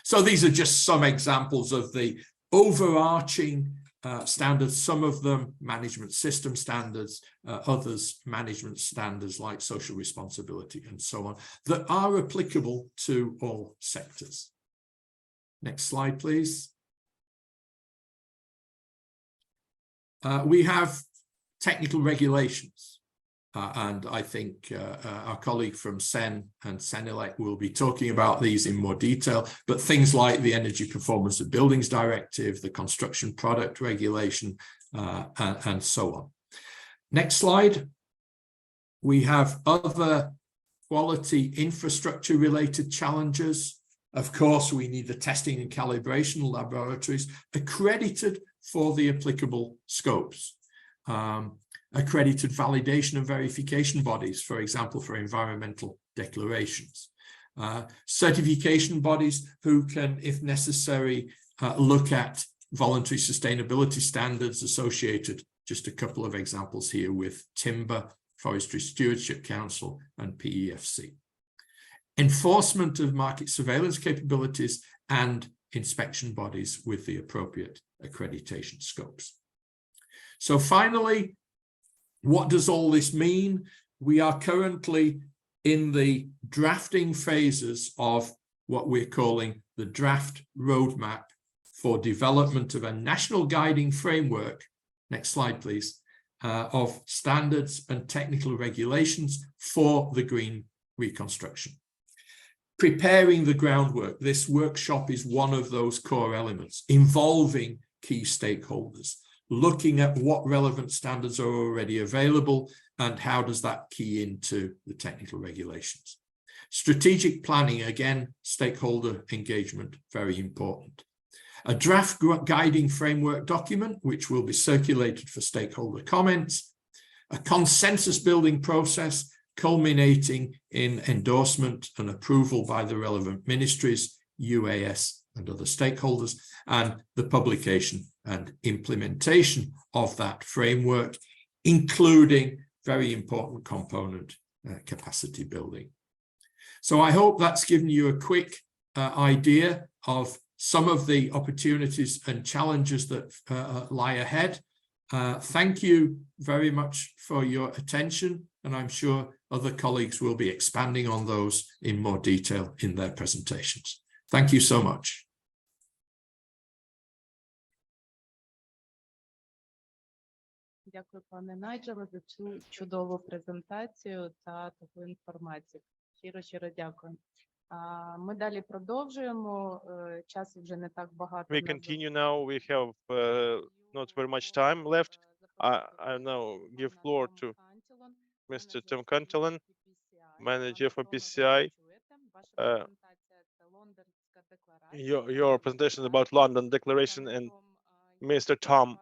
So these are just some examples of the overarching standards, some of them management system standards, others management standards like social responsibility and so on, that are applicable to all sectors. Next slide, please. We have technical regulations. And I think our colleague from SEN and SENELEC will be talking about these in more detail, but things like the Energy Performance of Buildings Directive, the Construction Product Regulation, and so on. Next slide. We have other quality infrastructure related challenges. Of course, we need the testing and calibration laboratories accredited for the applicable scopes. Accredited validation and verification bodies, for example, for environmental declarations. Certification bodies who can, if necessary, look at voluntary sustainability standards associated, just a couple of examples here, with Timber, Forestry Stewardship Council, and PEFC. Enforcement of market surveillance capabilities and inspection bodies with the appropriate accreditation scopes. So finally, what does all this mean? We are currently in the drafting phases of what we're calling the draft roadmap for development of a national guiding framework, next slide please, of standards and technical regulations for the green reconstruction. Preparing the groundwork, this workshop is one of those core elements, involving key stakeholders, looking at what relevant standards are already available and how does that key into the technical regulations. Strategic planning, again, stakeholder engagement, very important. A draft guiding framework document, which will be circulated for stakeholder comments. A consensus building process culminating in endorsement and approval by the relevant ministries, UAS and other stakeholders, and the publication and implementation of that framework, including very important component, capacity building. So I hope that's given you a quick idea of some of the opportunities and challenges that lie ahead. Thank you very much for your attention, and I'm sure other colleagues will be expanding on those in more detail in their presentations. Thank you so much. Дякую, пане Найджеле, за цю чудову презентацію та таку інформацію. Щиро дякую. Ми далі продовжуємо. Часу вже не так багато. We continue now. We have not very much time left. I now give floor to Mr. Tim Cantillon, manager for PCI. Your presentation about London Declaration, and Mr. Tom,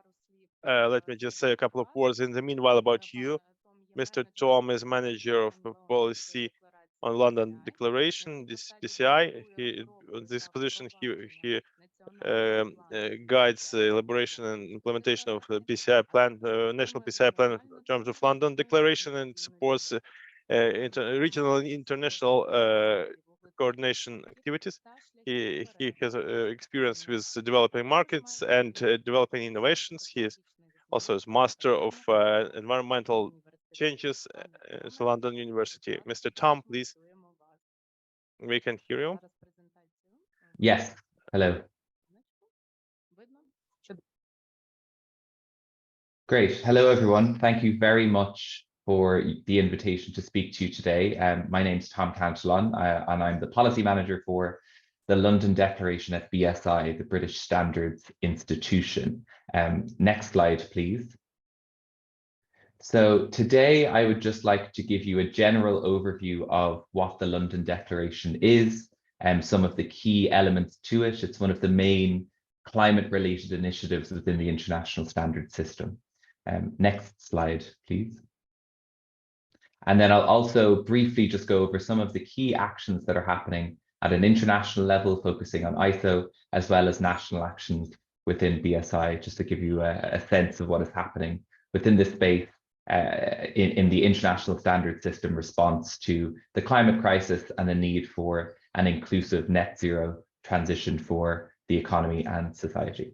let me just say a couple of words in the meanwhile about you. Mr. Tom is manager of policy on London Declaration, this PCI. This position, he guides the elaboration and implementation of the PCI plan, national PCI plan in terms of London Declaration, and supports regional and international coordination activities. He has experience with developing markets and developing innovations. He is also is master of environmental changes at London University. Mr. Tom, please. We can hear you. Yes, hello. Great. Hello, everyone. Thank you very much for the invitation to speak to you today. My name is Tom Cantillon, and I'm the policy manager for the London Declaration at BSI, the British Standards Institution. Next slide, please. So today I would just like to give you a general overview of what the London Declaration is and some of the key elements to it. It's one of the main climate-related initiatives within the international standard system. Next slide, please. And then I'll also briefly just go over some of the key actions that are happening at an international level, focusing on ISO, as well as national actions within BSI, just to give you a sense of what is happening within this space in the international standard system response to the climate crisis and the need for an inclusive net zero transition for the economy and society.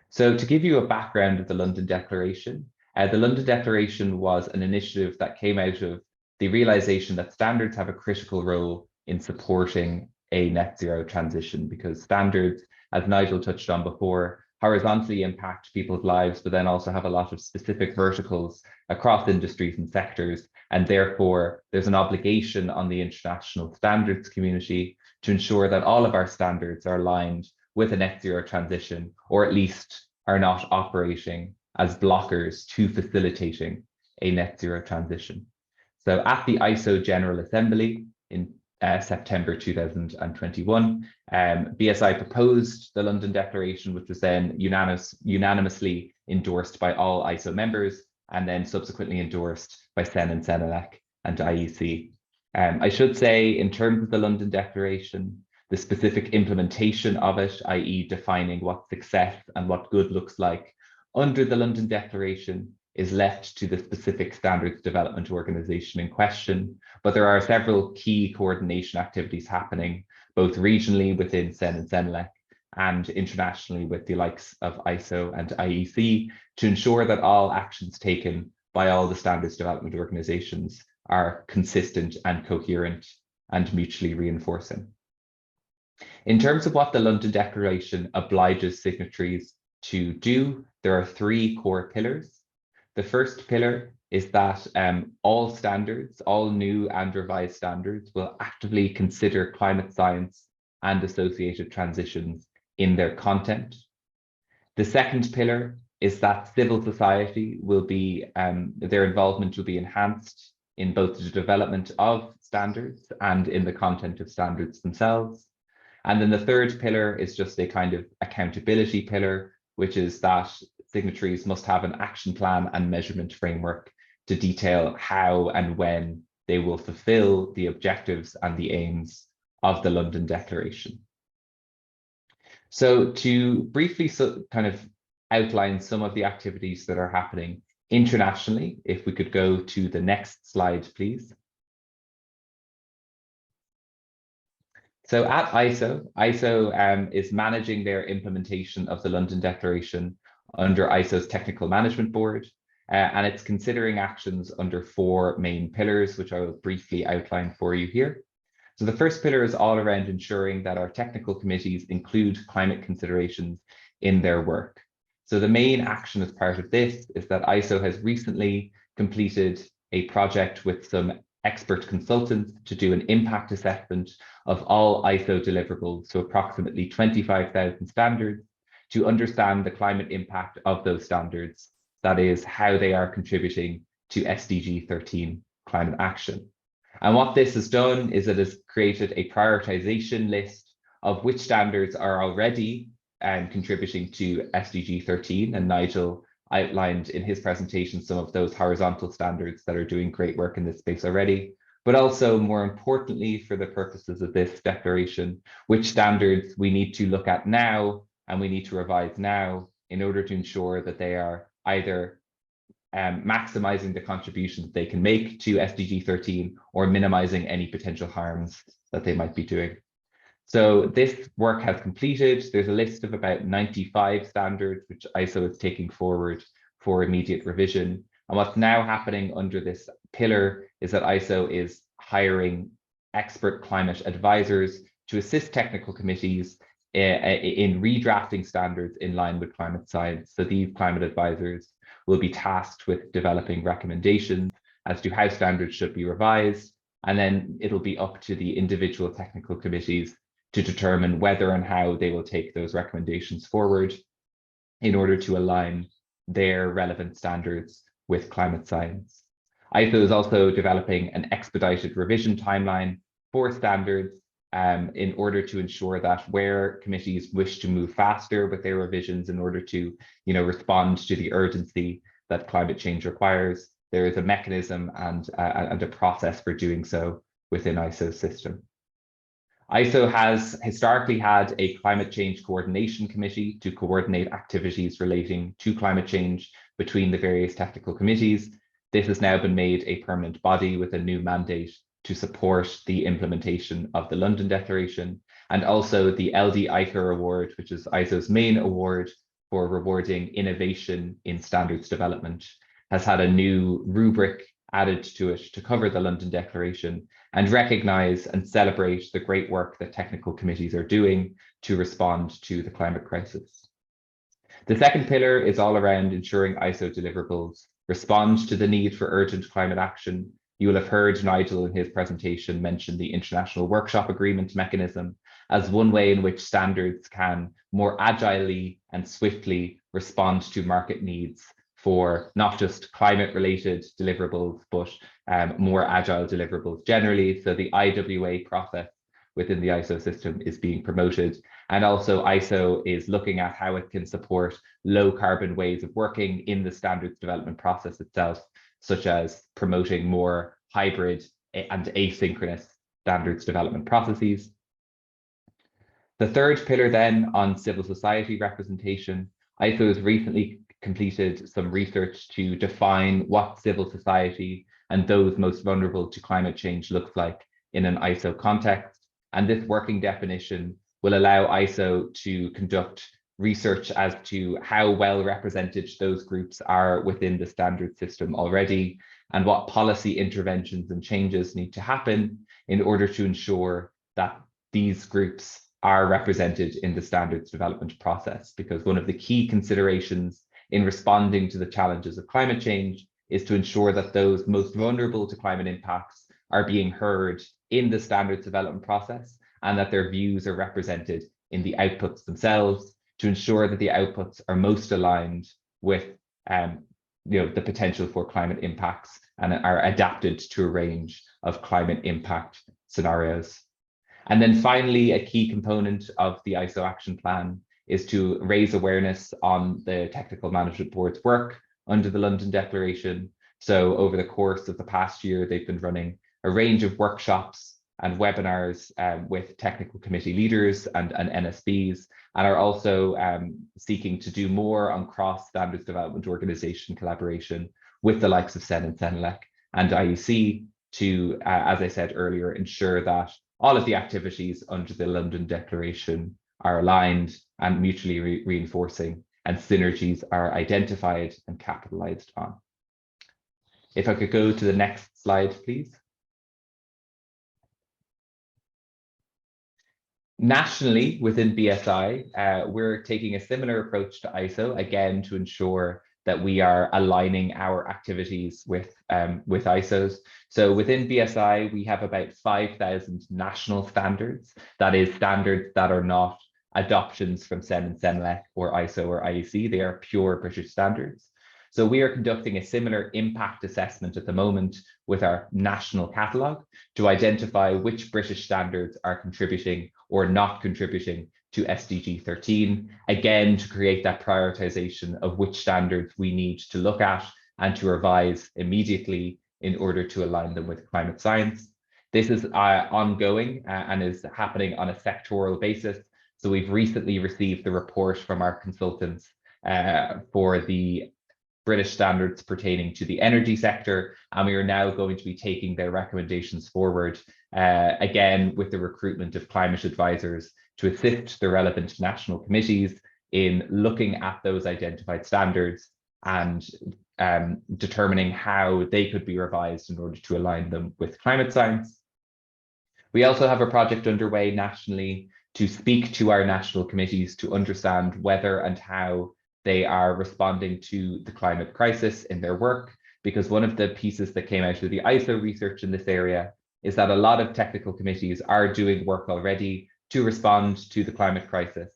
So to give you a background of the London Declaration, the London Declaration was an initiative that came out of the realization that standards have a critical role in supporting a net zero transition, because standards, as Nigel touched on before, horizontally impact people's lives, but then also have a lot of specific verticals across industries and sectors. And therefore, there's an obligation on the international standards community to ensure that all of our standards are aligned with a net zero transition, or at least are not operating as blockers to facilitating a net zero transition. So at the ISO General Assembly in September 2021, BSI proposed the London Declaration, which was then unanimously endorsed by all ISO members, and then subsequently endorsed by SEN and SENELEC and IEC. I should say, in terms of the London Declaration, the specific implementation of it, i.e. defining what success and what good looks like under the London Declaration, is left to the specific standards development organization in question. But there are several key coordination activities happening, both regionally within SEN and SENELEC and internationally with the likes of ISO and IEC, to ensure that all actions taken by all the standards development organizations are consistent and coherent and mutually reinforcing. In terms of what the London Declaration obliges signatories to do, there are three core pillars. The first pillar is that all standards, all new and revised standards, will actively consider climate science and associated transitions in their content. The second pillar is that civil society will be, their involvement will be enhanced in both the development of standards and in the content of standards themselves. And then the third pillar is just a kind of accountability pillar, which is that signatories must have an action plan and measurement framework to detail how and when they will fulfill the objectives and the aims of the London Declaration. So to briefly kind of outline some of the activities that are happening internationally, if we could go to the next slide, please. So at ISO is managing their implementation of the London Declaration under ISO's Technical Management Board, and it's considering actions under four main pillars, which I will briefly outline for you here. So the first pillar is all around ensuring that our technical committees include climate considerations in their work. So the main action as part of this is that ISO has recently completed a project with some expert consultants to do an impact assessment of all ISO deliverables, so approximately 25,000 standards, to understand the climate impact of those standards, that is, how they are contributing to SDG 13 climate action. And what this has done is it has created a prioritization list of which standards are already contributing to SDG 13, and Nigel outlined in his presentation some of those horizontal standards that are doing great work in this space already, but also more importantly for the purposes of this declaration, which standards we need to look at now and we need to revise now in order to ensure that they are either maximizing the contributions they can make to SDG 13 or minimizing any potential harms that they might be doing. So this work has completed. There's a list of about 95 standards which ISO is taking forward for immediate revision. And what's now happening under this pillar is that ISO is hiring expert climate advisors to assist technical committees in redrafting standards in line with climate science. So these climate advisors will be tasked with developing recommendations as to how standards should be revised. And then it'll be up to the individual technical committees to determine whether and how they will take those recommendations forward in order to align their relevant standards with climate science. ISO is also developing an expedited revision timeline for standards in order to ensure that where committees wish to move faster with their revisions in order to respond to the urgency that climate change requires, there is a mechanism and a process for doing so within ISO's system. ISO has historically had a climate change coordination committee to coordinate activities relating to climate change between the various technical committees. This has now been made a permanent body with a new mandate to support the implementation of the London Declaration. And also the LD Eicher Award, which is ISO's main award for rewarding innovation in standards development, has had a new rubric added to it to cover the London Declaration and recognize and celebrate the great work that technical committees are doing to respond to the climate crisis. The second pillar is all around ensuring ISO deliverables respond to the need for urgent climate action. You will have heard Nigel in his presentation mention the International Workshop Agreement mechanism as one way in which standards can more agilely and swiftly respond to market needs for not just climate-related deliverables, but more agile deliverables generally. So the IWA process within the ISO system is being promoted. And also ISO is looking at how it can support low carbon ways of working in the standards development process itself, such as promoting more hybrid and asynchronous standards development processes. The third pillar then on civil society representation, ISO has recently completed some research to define what civil society and those most vulnerable to climate change looks like in an ISO context. And this working definition will allow ISO to conduct research as to how well represented those groups are within the standard system already, and what policy interventions and changes need to happen in order to ensure that these groups are represented in the standards development process. Because one of the key considerations in responding to the challenges of climate change is to ensure that those most vulnerable to climate impacts are being heard in the standards development process, and that their views are represented in the outputs themselves, to ensure that the outputs are most aligned with the potential for climate impacts and are adapted to a range of climate impact scenarios. And then finally, a key component of the ISO action plan is to raise awareness on the Technical Management Board's work under the London Declaration. So over the course of the past year, they've been running a range of workshops and webinars with technical committee leaders and NSBs, and are also seeking to do more on cross-standards development organization collaboration with the likes of SEN and SENELEC and IEC to, as I said earlier, ensure that all of the activities under the London Declaration are aligned and mutually reinforcing, and synergies are identified and capitalized on. If I could go to the next slide, please. Nationally, within BSI, we're taking a similar approach to ISO, again, to ensure that we are aligning our activities with ISOs. So within BSI, we have about 5,000 national standards, that is standards that are not adoptions from SEN and SENELEC or ISO or IEC, they are pure British standards. So we are conducting a similar impact assessment at the moment with our national catalogue to identify which British standards are contributing or not contributing to SDG 13, again, to create that prioritization of which standards we need to look at and to revise immediately in order to align them with climate science. This is ongoing and is happening on a sectoral basis. So we've recently received the report from our consultants for the British standards pertaining to the energy sector, and we are now going to be taking their recommendations forward, again, with the recruitment of climate advisors to assist the relevant national committees in looking at those identified standards and determining how they could be revised in order to align them with climate science. We also have a project underway nationally to speak to our national committees to understand whether and how they are responding to the climate crisis in their work, because one of the pieces that came out of the ISO research in this area is that a lot of technical committees are doing work already to respond to the climate crisis,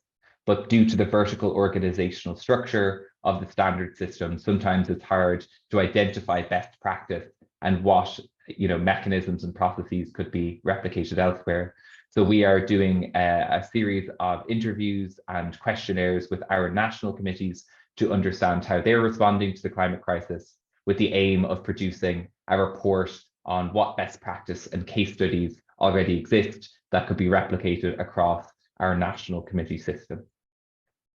but due to the vertical organizational structure of the standard system, sometimes it's hard to identify best practice and what mechanisms and processes could be replicated elsewhere. So we are doing a series of interviews and questionnaires with our national committees to understand how they're responding to the climate crisis, with the aim of producing a report on what best practice and case studies already exist that could be replicated across our national committee system.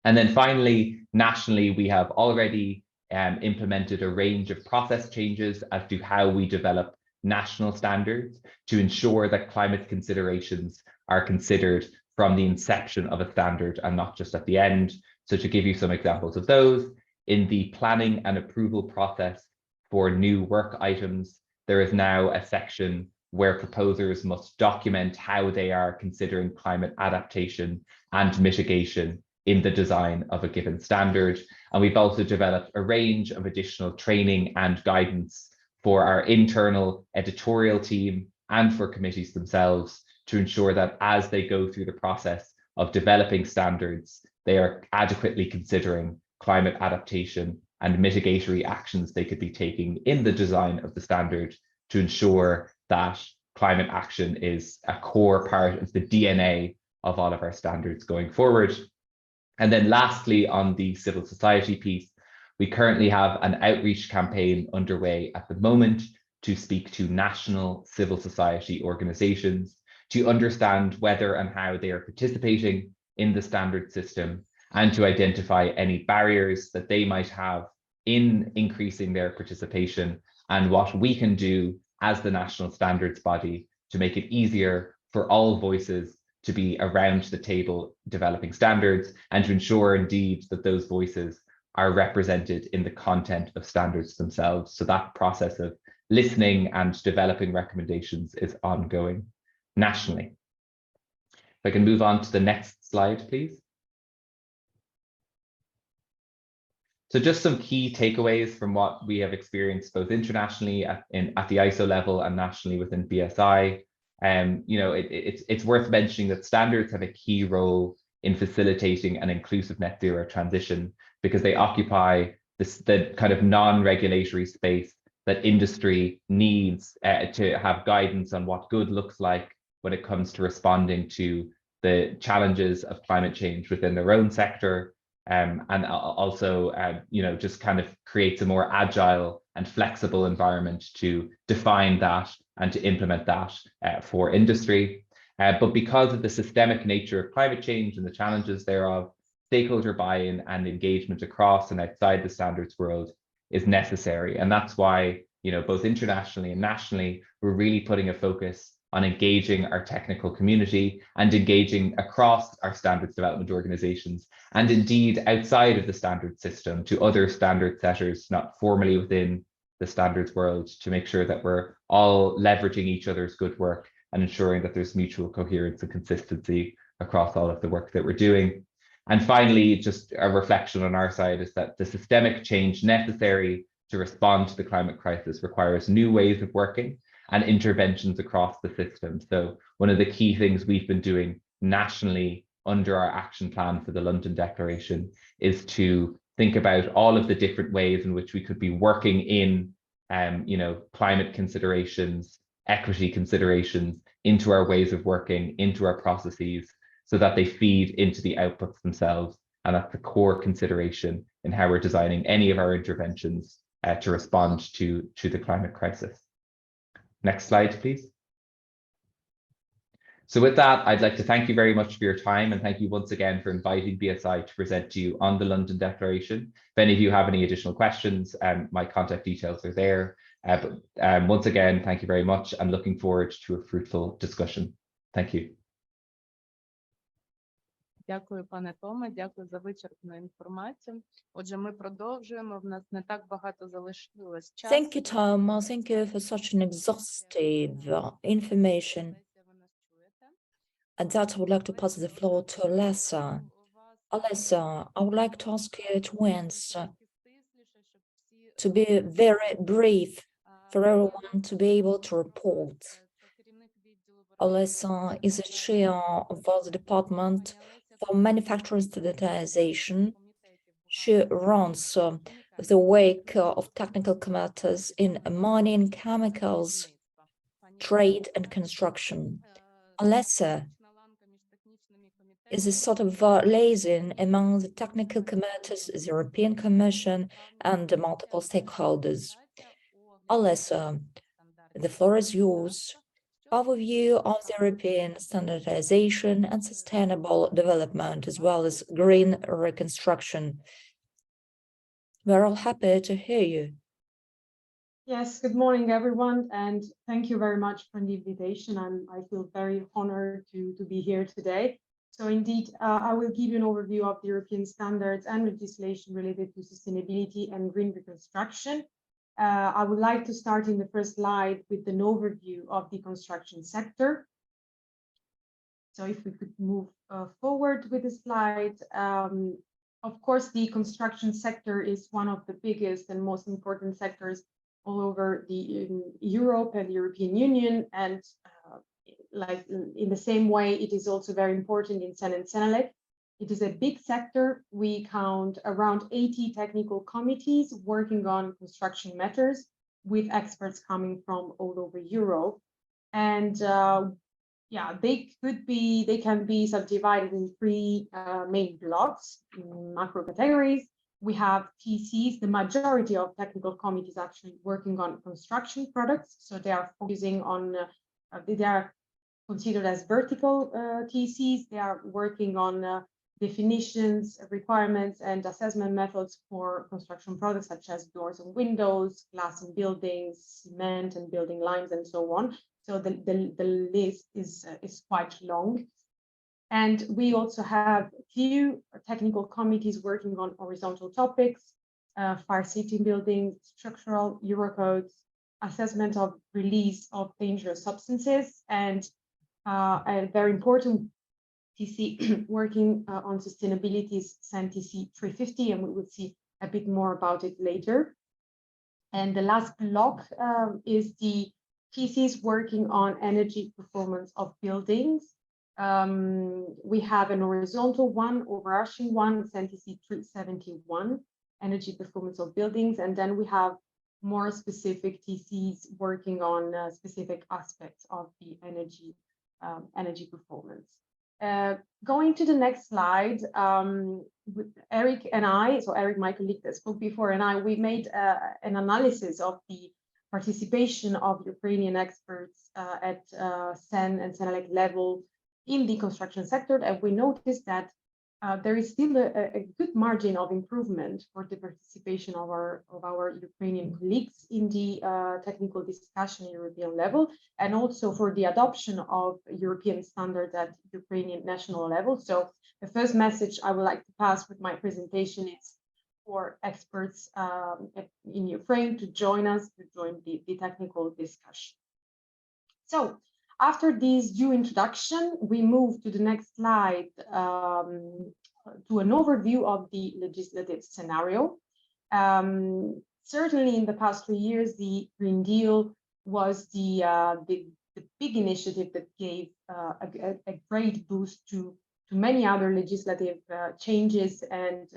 And then finally, nationally, we have already implemented a range of process changes as to how we develop national standards to ensure that climate considerations are considered from the inception of a standard and not just at the end. So to give you some examples of those, in the planning and approval process for new work items, there is now a section where proposers must document how they are considering climate adaptation and mitigation in the design of a given standard. And we've also developed a range of additional training and guidance for our internal editorial team and for committees themselves to ensure that as they go through the process of developing standards, they are adequately considering climate adaptation and mitigatory actions they could be taking in the design of the standard to ensure that climate action is a core part of the DNA of all of our standards going forward. And then lastly, on the civil society piece, we currently have an outreach campaign underway at the moment to speak to national civil society organizations to understand whether and how they are participating in the standard system and to identify any barriers that they might have in increasing their participation and what we can do as the national standards body to make it easier for all voices to be around the table developing standards and to ensure indeed that those voices are represented in the content of standards themselves. So that process of listening and developing recommendations is ongoing nationally. If I can move on to the next slide, please. So just some key takeaways from what we have experienced both internationally at the ISO level and nationally within BSI. It's worth mentioning that standards have a key role in facilitating an inclusive net zero transition because they occupy the kind of non-regulatory space that industry needs to have guidance on what good looks like when it comes to responding to the challenges of climate change within their own sector. And also, just kind of creates a more agile and flexible environment to define that and to implement that for industry. But because of the systemic nature of climate change and the challenges thereof, stakeholder buy-in and engagement across and outside the standards world is necessary. And that's why, both internationally and nationally, we're really putting a focus on engaging our technical community and engaging across our standards development organizations and indeed outside of the standard system to other standard setters not formally within the standards world to make sure that we're all leveraging each other's good work and ensuring that there's mutual coherence and consistency across all of the work that we're doing. And finally, just a reflection on our side is that the systemic change necessary to respond to the climate crisis requires new ways of working and interventions across the system. So one of the key things we've been doing nationally under our action plan for the London Declaration is to think about all of the different ways in which we could be working in, climate considerations, equity considerations into our ways of working, into our processes, so that they feed into the outputs themselves. And that's the core consideration in how we're designing any of our interventions to respond to the climate crisis. Next slide, please. So with that, I'd like to thank you very much for your time and thank you once again for inviting BSI to present to you on the London Declaration. If any of you have any additional questions, my contact details are there. But once again, thank you very much and looking forward to a fruitful discussion. Thank you. Дякую, пане Томе, дякую за вичерпну інформацію. Отже, ми продовжуємо. В нас не так багато залишилось часу. Thank you, Tom. Thank you for such an exhaustive information. And that I would like to pass the floor to Alessa. Alessa, I would like to ask you at once to be very brief for everyone to be able to report. Alessa is the chair of the Department for Manufacturing Standardization. She runs the wake of technical committees in mining, chemicals, trade and construction. Alessa is a sort of liaison among the technical committees, the European Commission and the multiple stakeholders. Alessa, the floor is yours. Overview of the European standardization and sustainable development, as well as green reconstruction. We're all happy to hear you. Yes, good morning, everyone, and thank you very much for the invitation. I feel very honored to be here today. So indeed, I will give you an overview of the European standards and legislation related to sustainability and green reconstruction. I would like to start in the first slide with an overview of the construction sector. So if we could move forward with the slide. Of course, the construction sector is one of the biggest and most important sectors all over Europe and the European Union. And like in the same way, it is also very important in Sen and Senelec. It is a big sector. We count around 80 technical committees working on construction matters with experts coming from all over Europe. And yeah, they can be subdivided in three main blocks, macro categories. We have TCs, the majority of technical committees actually working on construction products. So they are focusing on, they are considered as vertical TCs. They are working on definitions, requirements, and assessment methods for construction products such as doors and windows, glass and buildings, cement and building lines, and so on. So the list is quite long. And we also have a few technical committees working on horizontal topics, fire safety in buildings, structural Eurocodes, assessment of release of dangerous substances, and a very important TC working on sustainability is SAN TC 350, and we will see a bit more about it later. And the last block is the TCs working on energy performance of buildings. We have an horizontal one, overarching one, SAN TC 371, energy performance of buildings, and then we have more specific TCs working on specific aspects of the energy performance. Going to the next slide, with Eric and I, so Eric, my colleague that spoke before, and I, we made an analysis of the participation of Ukrainian experts at SEN and Senelec level in the construction sector, and we noticed that there is still a good margin of improvement for the participation of our Ukrainian colleagues in the technical discussion at European level, and also for the adoption of European standards at Ukrainian national level. So the first message I would like to pass with my presentation is for experts in Ukraine to join us, to join the technical discussion. So after this due introduction, we move to the next slide to an overview of the legislative scenario. Certainly in the past 3 years, the Green Deal was the big initiative that gave a great boost to many other legislative changes and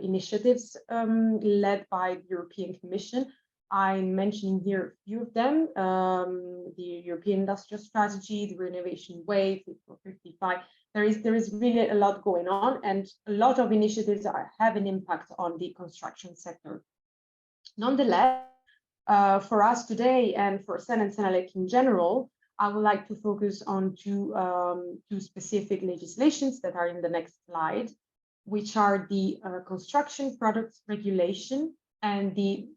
initiatives led by the European Commission. I'm mentioning here a few of them, the European Industrial Strategy, the Renovation Wave, Fit for 55. There is really a lot going on, and a lot of initiatives have an impact on the construction sector. Nonetheless, for us today and for SEN and Senelec in general, I would like to focus on two specific legislations that are in the next slide, which are the Construction Products Regulation and the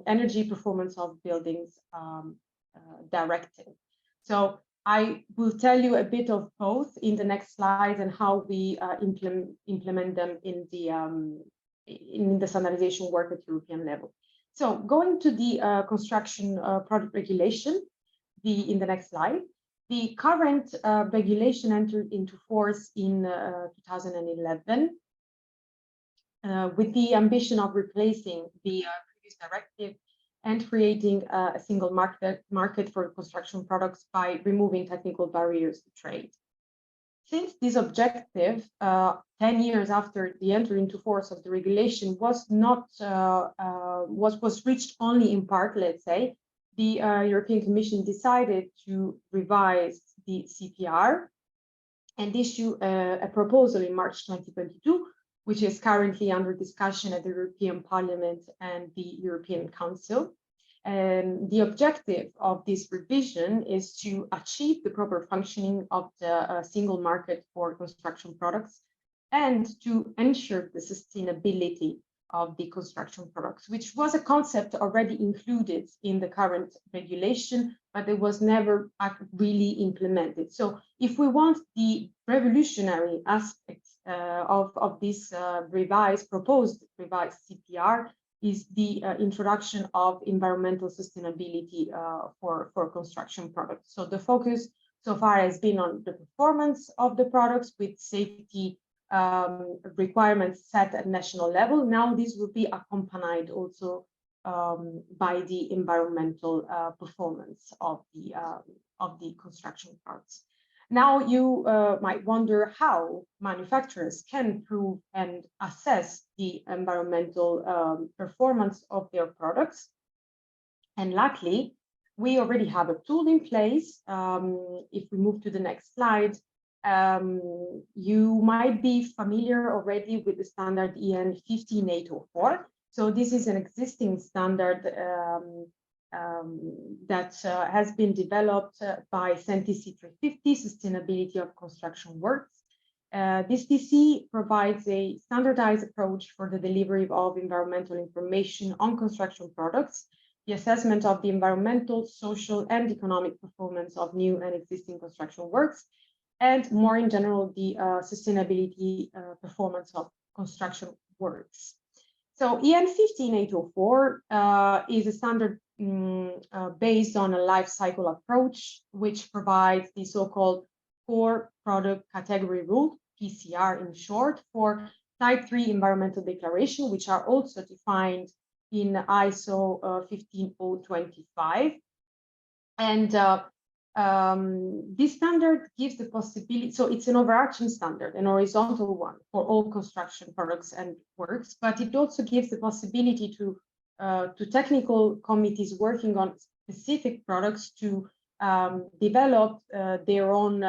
Energy Performance of Buildings Directive. So I will tell you a bit of both in the next slide and how we implement them in the standardization work at European level. So going to the Construction Product Regulation, in the next slide, the current regulation entered into force in 2011 with the ambition of replacing the previous directive and creating a single market for construction products by removing technical barriers to trade. Since this objective, 10 years after the entry into force of the regulation, was reached only in part, let's say, the European Commission decided to revise the CPR and issue a proposal in March 2022, which is currently under discussion at the European Parliament and the European Council. And the objective of this revision is to achieve the proper functioning of the single market for construction products and to ensure the sustainability of the construction products, which was a concept already included in the current regulation, but it was never really implemented. So if we want the revolutionary aspects of this proposed revised CPR, is the introduction of environmental sustainability for construction products. So the focus so far has been on the performance of the products with safety requirements set at national level. Now this will be accompanied also by the environmental performance of the construction parts. Now you might wonder how manufacturers can prove and assess the environmental performance of their products. And luckily, we already have a tool in place. If we move to the next slide, you might be familiar already with the standard EN 15804. So this is an existing standard that has been developed by CENTIC 350, Sustainability of Construction Works. This DC provides a standardized approach for the delivery of environmental information on construction products, the assessment of the environmental, social, and economic performance of new and existing construction works, and more in general, the sustainability performance of construction works. So EN 15804 is a standard based on a life cycle approach, which provides the so-called core product category rule, PCR in short, for type 3 environmental declaration, which are also defined in ISO 15025. And this standard gives the possibility, so it's an overarching standard, an horizontal one for all construction products and works, but it also gives the possibility to technical committees working on specific products to develop their own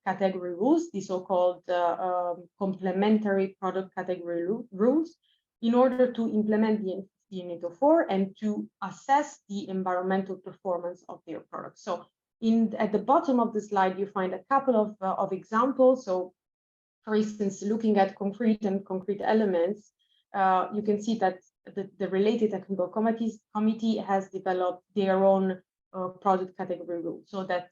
category rules, the so-called complementary product category rules, in order to implement the 15804 and to assess the environmental performance of their products. So at the bottom of the slide, you find a couple of examples. So for instance, looking at concrete and concrete elements, you can see that the related technical committee has developed their own product category rule, so that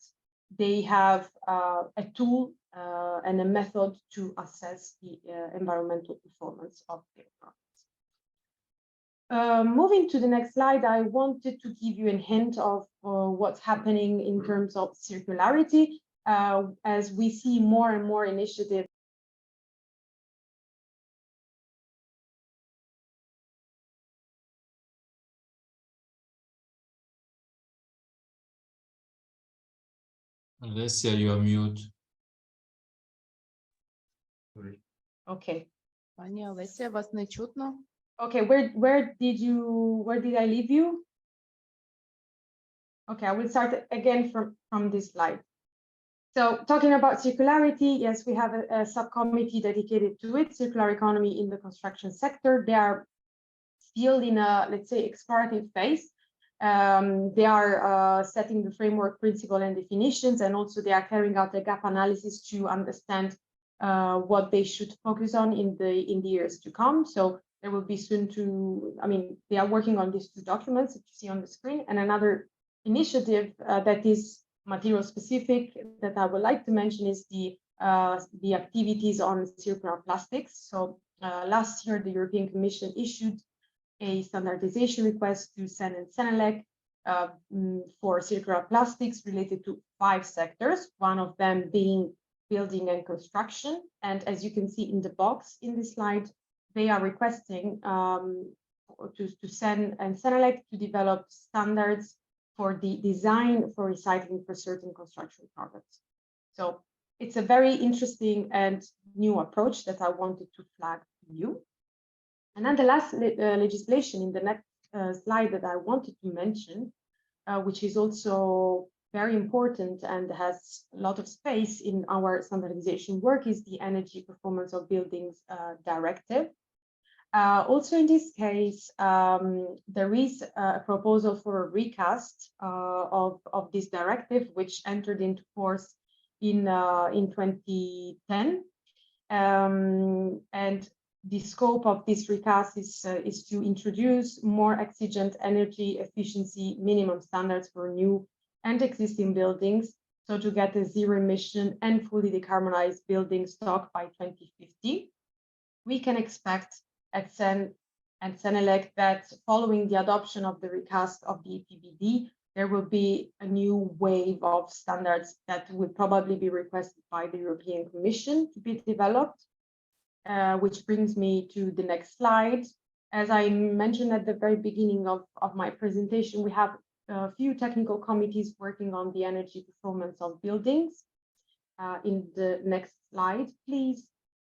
they have a tool and a method to assess the environmental performance of their products. Moving to the next slide, I wanted to give you a hint of what's happening in terms of circularity, as we see more and more initiatives. Alessia, you are mute. Okay. Пані Олеся, вас не чутно? Okay, where did I leave you? Okay, I will start again from this slide. So talking about circularity, yes, we have a subcommittee dedicated to it, circular economy in the construction sector. They are still in a, let's say, explorative phase. They are setting the framework principle and definitions, and also they are carrying out a gap analysis to understand what they should focus on in the years to come. So there will be soon they are working on these two documents that you see on the screen, and another initiative that is material specific that I would like to mention is the activities on circular plastics. So last year, the European Commission issued a standardization request to CEN and CENELEC for circular plastics related to 5 sectors, one of them being building and construction. And as you can see in the box in this slide, they are requesting to CEN and CENELEC to develop standards for the design for recycling for certain construction products. So it's a very interesting and new approach that I wanted to flag to you. And then the last legislation in the next slide that I wanted to mention, which is also very important and has a lot of space in our standardization work, is the Energy Performance of Buildings Directive. Also in this case, there is a proposal for a recast of this directive, which entered into force in 2010. And the scope of this recast is to introduce more exigent energy efficiency minimum standards for new and existing buildings, so to get a zero emission and fully decarbonized building stock by 2050. We can expect at SEN and Senelec that following the adoption of the recast of the EPBD, there will be a new wave of standards that will probably be requested by the European Commission to be developed, which brings me to the next slide. As I mentioned at the very beginning of my presentation, we have a few technical committees working on the energy performance of buildings. In the next slide, please.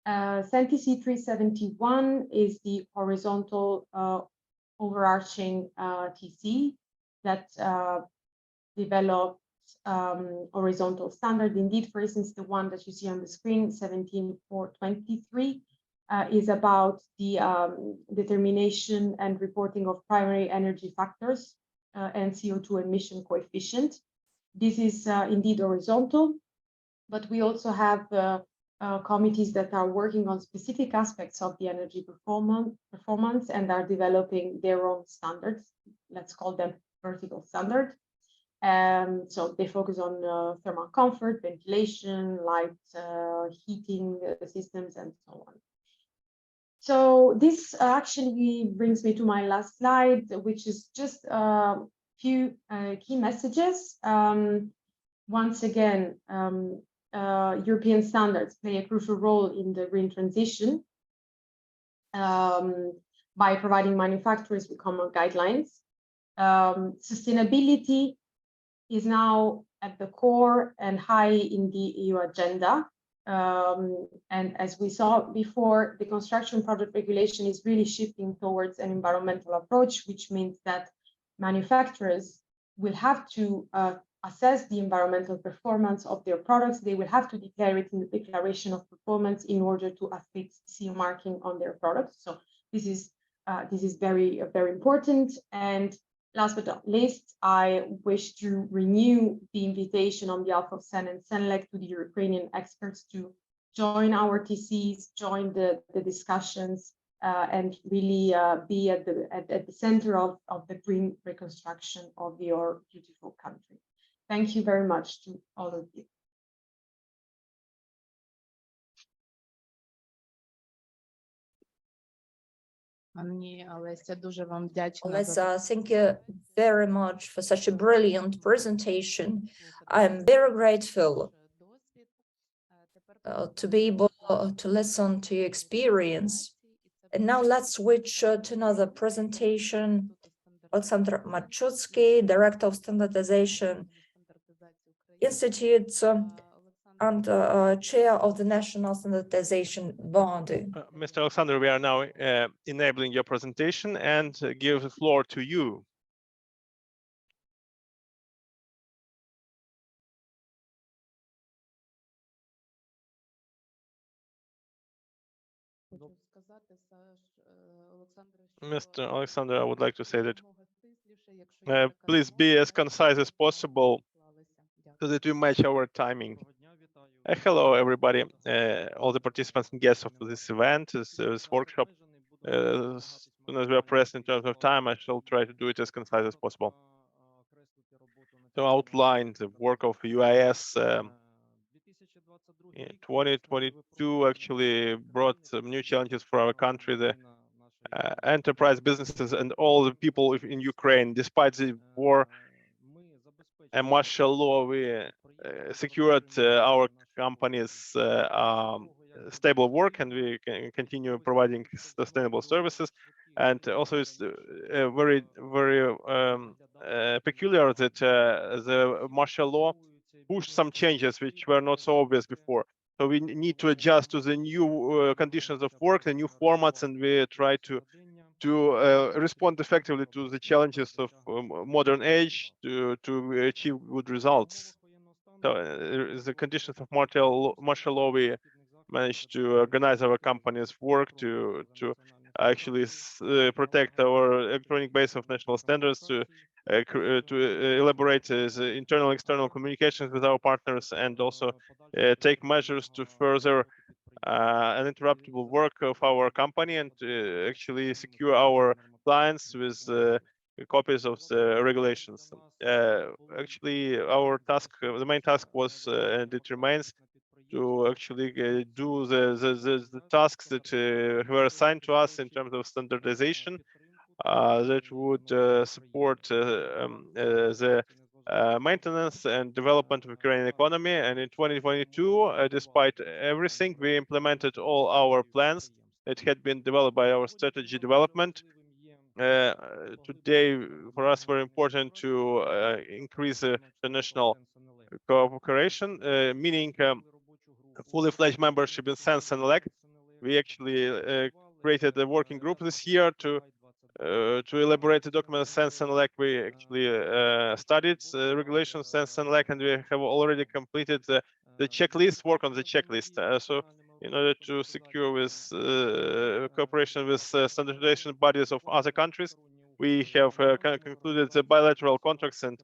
CEN-TC 371 is the horizontal overarching TC that develops horizontal standard. Indeed, for instance, the one that you see on the screen, 17423, is about the determination and reporting of primary energy factors and CO2 emission coefficient. This is indeed horizontal, but we also have committees that are working on specific aspects of the energy performance and are developing their own standards. Let's call them vertical standard. So they focus on thermal comfort, ventilation, light heating systems, and so on. So this actually brings me to my last slide, which is just a few key messages. Once again, European standards play a crucial role in the green transition by providing manufacturers with common guidelines. Sustainability is now at the core and high in the EU agenda. And as we saw before, the construction product regulation is really shifting towards an environmental approach, which means that manufacturers will have to assess the environmental performance of their products. They will have to declare it in the declaration of performance in order to affix CE marking on their products. So this is very important. And last but not least, I wish to renew the invitation on behalf of SEN and Senelec to the Ukrainian experts to join our TCs, join the discussions, and really be at the center of the green reconstruction of your beautiful country. Thank you very much to all of you. Olesa, thank you very much for such a brilliant presentation. I'm very grateful to be able to listen to your experience. And now let's switch to another presentation. Alexander Machutsky, Director of Standardization Institute and Chair of the National Standardization Body. Mr. Alexander, we are now enabling your presentation and give the floor to you. Mr. Alexander, I would like to say that please be as concise as possible so that we match our timing. Hello, everybody, all the participants and guests of this event, this workshop. As soon as we are pressed in terms of time, I shall try to do it as concise as possible. To outline the work of UIS, 2022 actually brought some new challenges for our country, the enterprise businesses and all the people in Ukraine. Despite the war and martial law, we secured our companies stable work, and we can continue providing sustainable services. And also it's very peculiar that the martial law pushed some changes which were not so obvious before. So we need to adjust to the new conditions of work, the new formats, and we try to respond effectively to the challenges of modern age to achieve good results. So the conditions of martial law, we managed to organize our company's work to actually protect our electronic base of national standards, to elaborate the internal external communications with our partners, and also take measures to further uninterruptible work of our company and actually secure our clients with copies of the regulations. Actually, our task, the main task was, and it remains, to actually do the tasks that were assigned to us in terms of standardization that would support the maintenance and development of Ukrainian economy. And in 2022, despite everything, we implemented all our plans that had been developed by our strategy development. Today, for us, very important to increase international cooperation, meaning fully fledged membership in Sense and Elect. We actually created a working group this year to elaborate the document Sense and Elect. We actually studied regulation Sense and Elect, and we have already completed the checklist, work on the checklist. So in order to secure with cooperation with standardization bodies of other countries, we have concluded the bilateral contracts and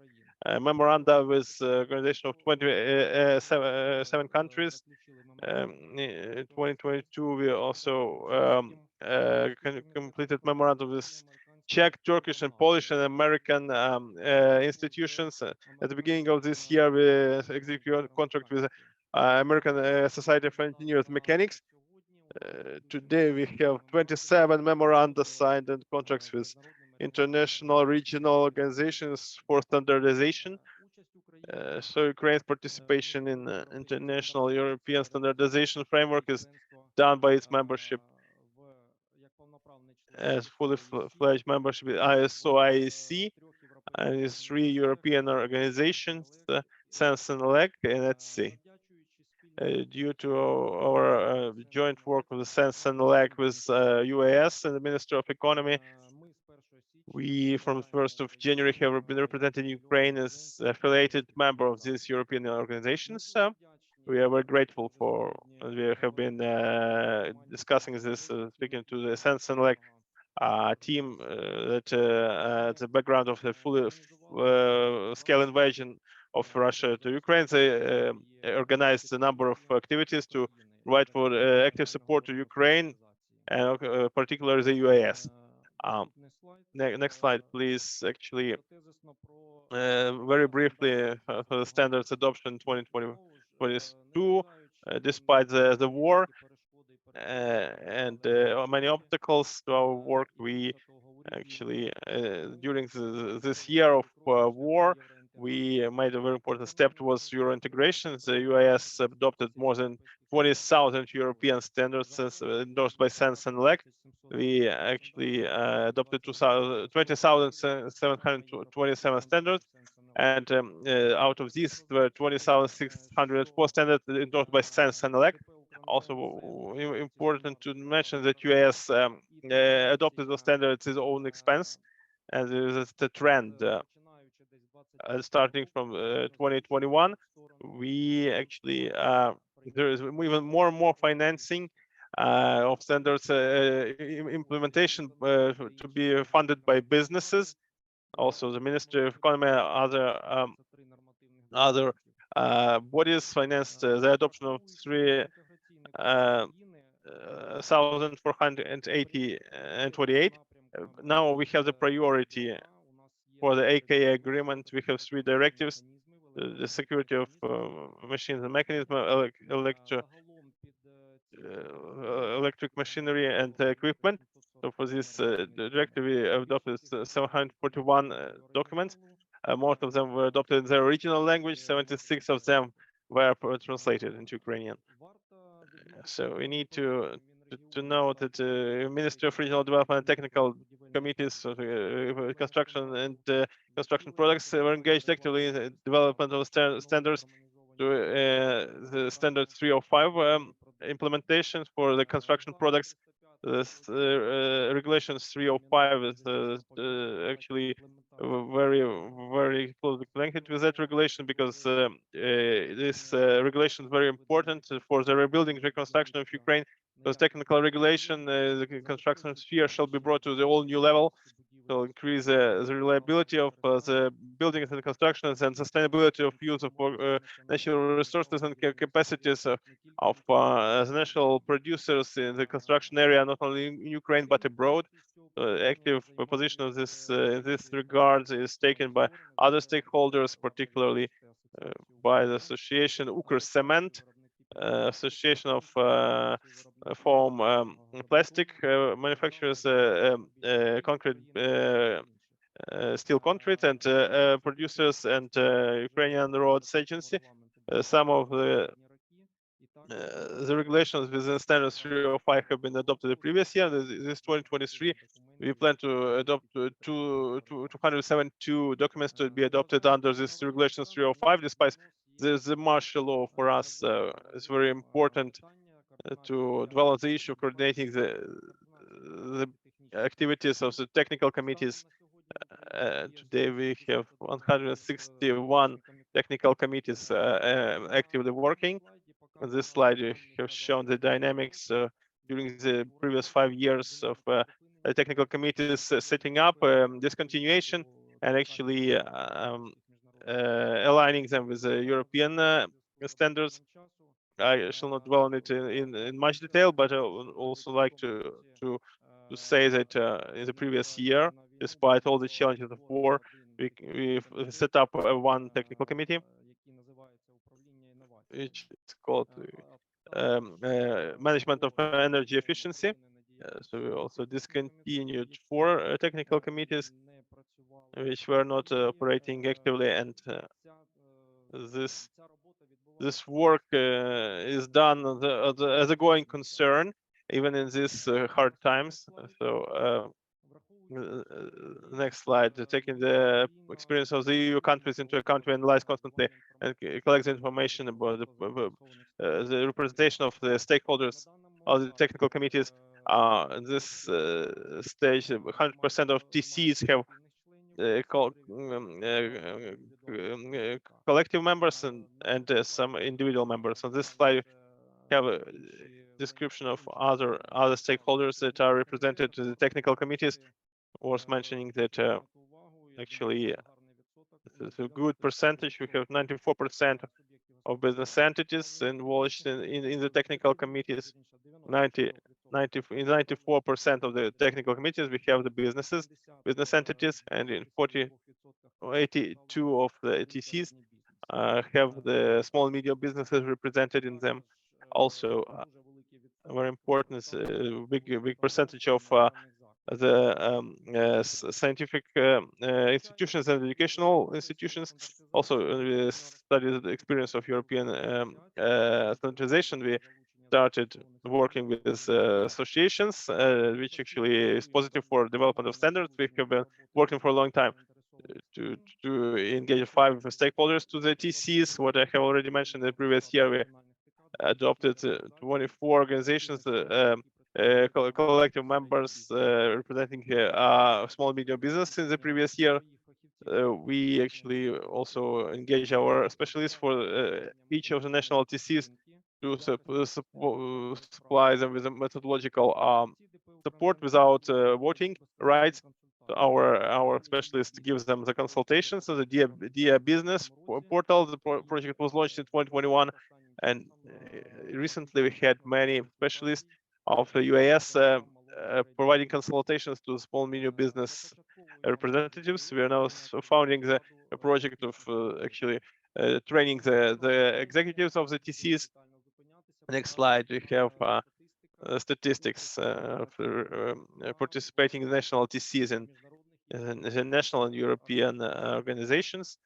memoranda with organization of 27 countries. In 2022, we also completed memorandum with Czech, Turkish, and Polish and American institutions. At the beginning of this year, we executed a contract with American Society of Engineers Mechanics. Today, we have 27 memoranda signed and contracts with international regional organizations for standardization. So Ukraine's participation in the international European standardization framework is done by its membership as fully fledged membership with ISO IEC and its 3 European organizations, Sense and Elec and ETSI. Due to our joint work with Sense and Elec with UAS and the Ministry of Economy, we, from the 1st of January, have been representing Ukraine as affiliated member of these European organizations. We are very grateful for, we have been discussing this, speaking to the Sense and Elec team that the background of the full scale invasion of Russia to Ukraine. They organized a number of activities to provide for active support to Ukraine, and particularly the UAS. Next slide, please. Actually, very briefly, for the standards adoption 2022, despite the war and many obstacles to our work, we actually, during this year of war, we made a very important step towards Euro integration. The UAS adopted more than 20,000 European standards endorsed by Sense and Elec. We actually adopted 20,727 standards, and out of these, there were 20,604 standards endorsed by Sense and Elec. Also important to mention that UAS adopted the standards at its own expense, and this is the trend. Starting from 2021, we actually there is even more and more financing of standards implementation to be funded by businesses. Also, the Ministry of Economy, other bodies financed the adoption of 3,480 and 28. Now we have the priority for the AKA agreement. We have 3 directives: the security of machines and mechanism, electric machinery and equipment. So for this directive, we adopted 741 documents. Most of them were adopted in their original language. 76 of them were translated into Ukrainian. So we need to know that the Ministry of Regional Development and Technical Committees of Construction and Construction Products were engaged actively in the development of standards to the Standard 305 implementations for the construction products. This regulations 305 is actually very closely connected with that regulation, because this regulation is very important for the rebuilding reconstruction of Ukraine, because technical regulation, the construction sphere shall be brought to the all new level. To increase the reliability of the buildings and constructions and sustainability of use of natural resources and capacities of the national producers in the construction area, not only in Ukraine but abroad. active position of this in this regard is taken by other stakeholders, particularly by the association Cement, association of foam plastic manufacturers, concrete steel concrete and producers, and Ukrainian Roads Agency. Some of the regulations within Standards 305 have been adopted the previous year. This 2023, we plan to adopt 272 documents to be adopted under this Regulations 305. Despite the martial law, for us is very important to dwell on the issue of coordinating the activities of the technical committees. Today we have 161 technical committees actively working. On this slide, we have shown the dynamics during the previous 5 years of technical committees setting up, discontinuation, and actually aligning them with the European standards. I shall not dwell on it in much detail, but I would also like to say that in the previous year, despite all the challenges of war, we've set up one technical committee, which is called Management of Energy Efficiency. So we also discontinued 4 technical committees which were not operating actively, and this work is done as a going concern, even in these hard times. So next slide, taking the experience of the EU countries into account, we analyze constantly and collect the information about the representation of the stakeholders of the technical committees. At this stage, 100% of TCs have collective members and some individual members. On this slide, we have a description of other stakeholders that are represented to the technical committees. Worth mentioning that actually it's a good percentage. We have 94% of business entities involved in the technical committees. 94% of the technical committees we have the business entities, and in 82 of the TCs have the small and medium businesses represented in them. Also, very important is a big percentage of the scientific institutions and educational institutions. Also, studied the experience of European standardization. We started working with associations, which actually is positive for development of standards. We have been working for a long time to engage 5 stakeholders to the TCs. What I have already mentioned the previous year, we adopted 24 organizations, collective members representing small and medium business in the previous year. We actually also engage our specialists for each of the national TCs to supply them with a methodological support without voting rights. Our specialist gives them the consultations. So the DIA business portal, the project was launched in 2021, and recently we had many specialists of the UAS providing consultations to small and medium business representatives. We are now founding the project of actually training the executives of the TCs. Next slide, we have statistics for participating national TCs and the national and European organizations.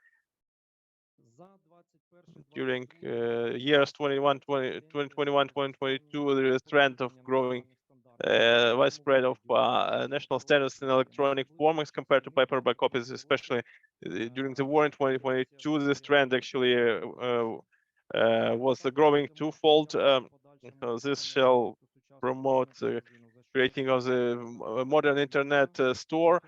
During years 2021, 2022, there is a trend of growing widespread of national standards in electronic form as compared to paperback copies, especially during the war in 2022. This trend actually was growing twofold. So this shall promote creating of the modern internet store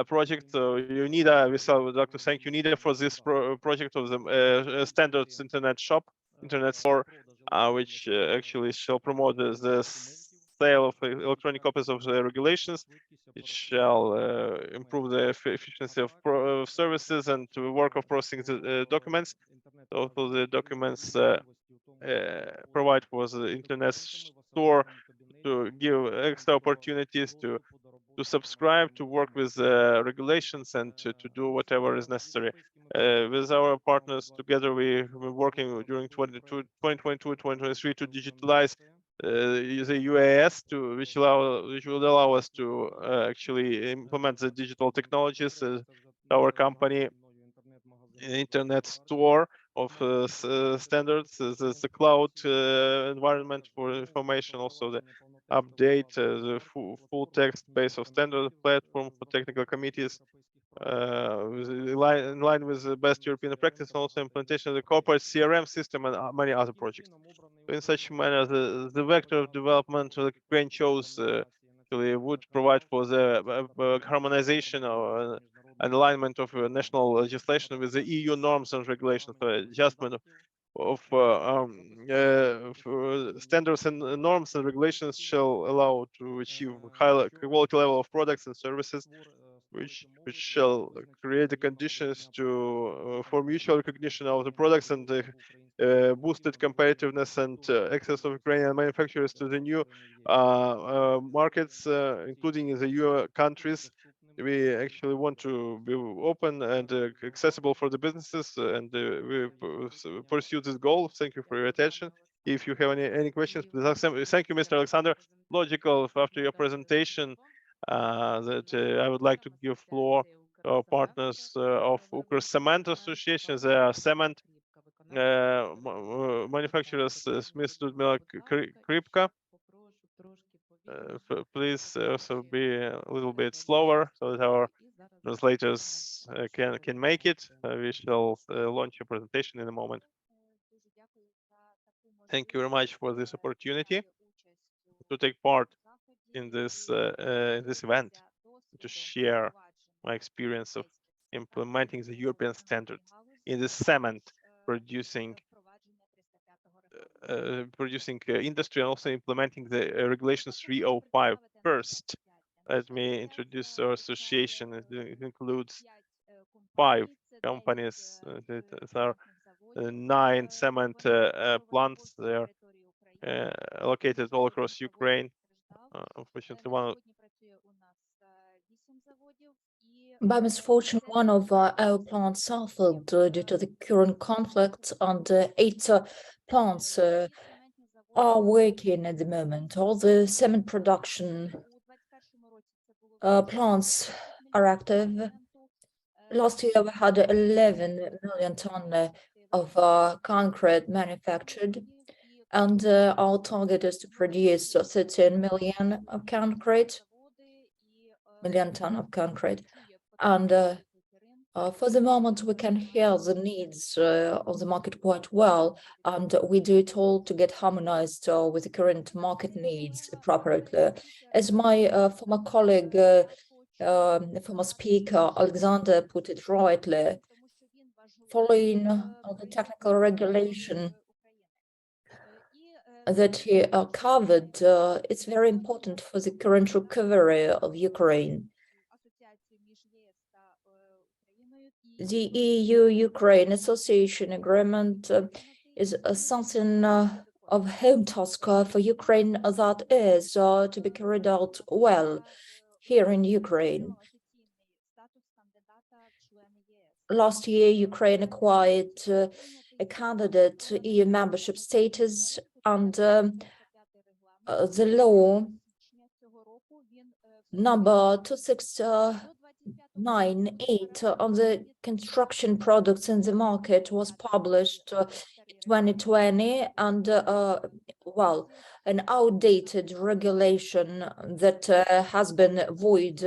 project. So UNIDA, we would like to thank UNIDA for this project of the standards internet store, which actually shall promote the sale of electronic copies of the regulations. It shall improve the efficiency of services and to work of processing the documents. So the documents provide for the internet store to give extra opportunities to to subscribe, to work with regulations, and to do whatever is necessary. With our partners together, we're working during 2022, 2023 to digitalize the UAS, which will allow us to actually implement the digital technologies. Our company internet store of standards, the cloud environment for information, also the update, the full text base of standard platform for technical committees, in line with the best European practice, and also implementation of the corporate CRM system and many other projects. In such manner, the vector of development of the Ukraine chose actually would provide for the harmonization or and alignment of national legislation with the EU norms and regulations, for adjustment of standards and norms and regulations shall allow to achieve high quality level of products and services, which shall create the conditions to for mutual recognition of the products and boosted competitiveness and access of Ukrainian manufacturers to the new markets, including in the EU countries. We actually want to be open and accessible for the businesses, and we pursue this goal. Thank you for your attention. If you have any questions, please ask them. Thank you, Mr. Alexander. Logical, after your presentation, that I would like to give floor to our partners of Cement Association. They are cement manufacturers, Smith Ludmila Kripka. Please also be a little bit slower so that our translators can make it. We shall launch a presentation in a moment. Thank you very much for this opportunity to take part in this event, to share my experience of implementing the European standards in the cement producing industry, and also implementing the regulation 305. First, let me introduce our association. It includes 5 companies that are 9 cement plants. They are located all across Ukraine. Unfortunately, one By misfortune, one of our plants suffered due to the current conflict, and 8 plants are working at the moment. All the cement production plants are active. Last year, we had 11 million tons of concrete manufactured, and our target is to produce 13 million of concrete, million ton of concrete. And for the moment, we can hear the needs of the market quite well, and we do it all to get harmonized with the current market needs appropriately. As my former colleague, former speaker, Alexander, put it rightly, following the technical regulation that he covered, it's very important for the current recovery of Ukraine. The EU-Ukraine Association Agreement is something of home task for Ukraine that is to be carried out well here in Ukraine. Last year, Ukraine acquired a candidate EU membership status, and the law number 2698 on the construction products in the market was published in 2020, and well, an outdated regulation that has been void,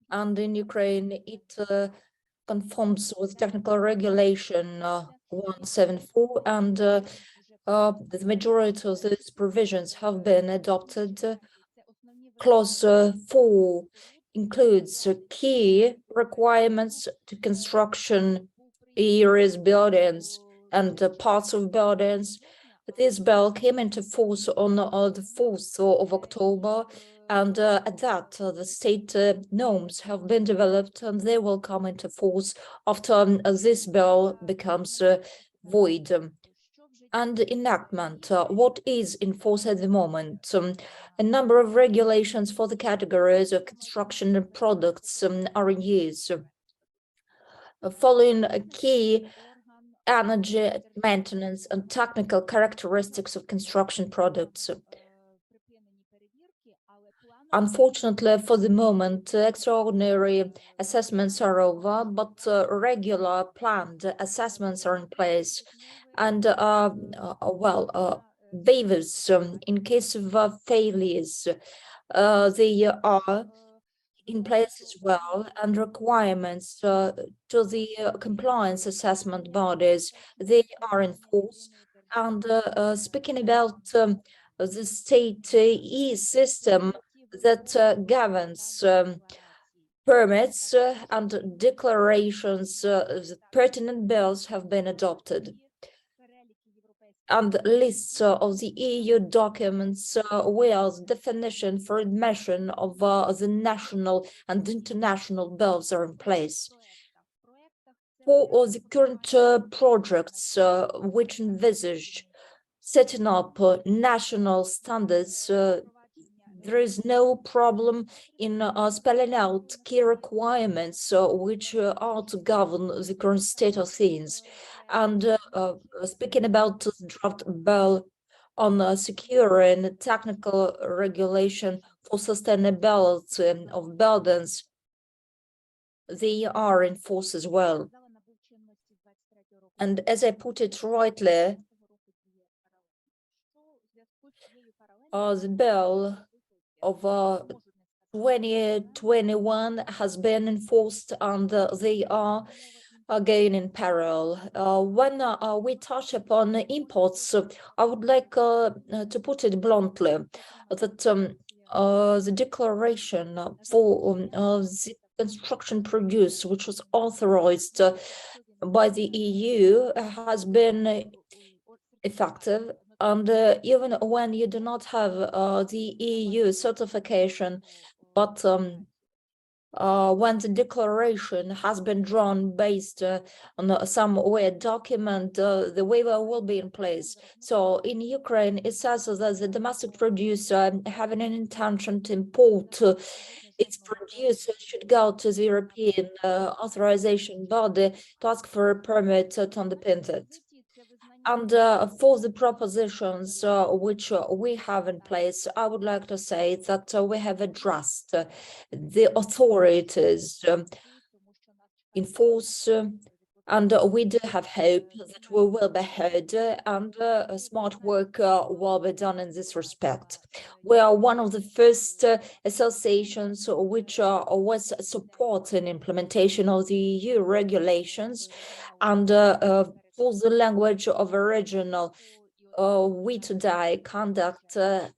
and in Ukraine it conforms with technical regulation 174, and the majority of these provisions have been adopted. Clause 4 includes key requirements to construction areas, buildings, and parts of buildings. This bill came into force on the 4th of October, and at that, the state norms have been developed, and they will come into force after this bill becomes void. and enactment. What is in force at the moment? A number of regulations for the categories of construction and products are in use. Following key energy, maintenance, and technical characteristics of construction products. Unfortunately, for the moment, extraordinary assessments are over, but regular planned assessments are in place. And waivers in case of failures, they are in place as well, and requirements to the compliance assessment bodies, they are in force. And speaking about the state e-system that governs permits and declarations, the pertinent bills have been adopted. And lists of the EU documents with definition for admission of the national and international bills are in place. For the current projects which envisage setting up national standards, there is no problem in spelling out key requirements which are to govern the current state of things. And speaking about the draft bill on securing technical regulation for sustainability of buildings, they are in force as well. And as I put it rightly, the bill of 2021 has been enforced, and they are again in parallel. When we touch upon imports, I would like to put it bluntly that the declaration for the construction produce, which was authorized by the EU, has been effective. And even when you do not have the EU certification, but when the declaration has been drawn based on some weird document, the waiver will be in place. So in Ukraine, it says that the domestic producer having an intention to import its producer should go to the European authorization body to ask for a permit to underpin it. And for the propositions which we have in place, I would like to say that we have addressed the authorities in force, and we do have hope that we will be heard, and smart work will be done in this respect. We are one of the first associations which was supporting implementation of the EU regulations, and for the language of original, we today conduct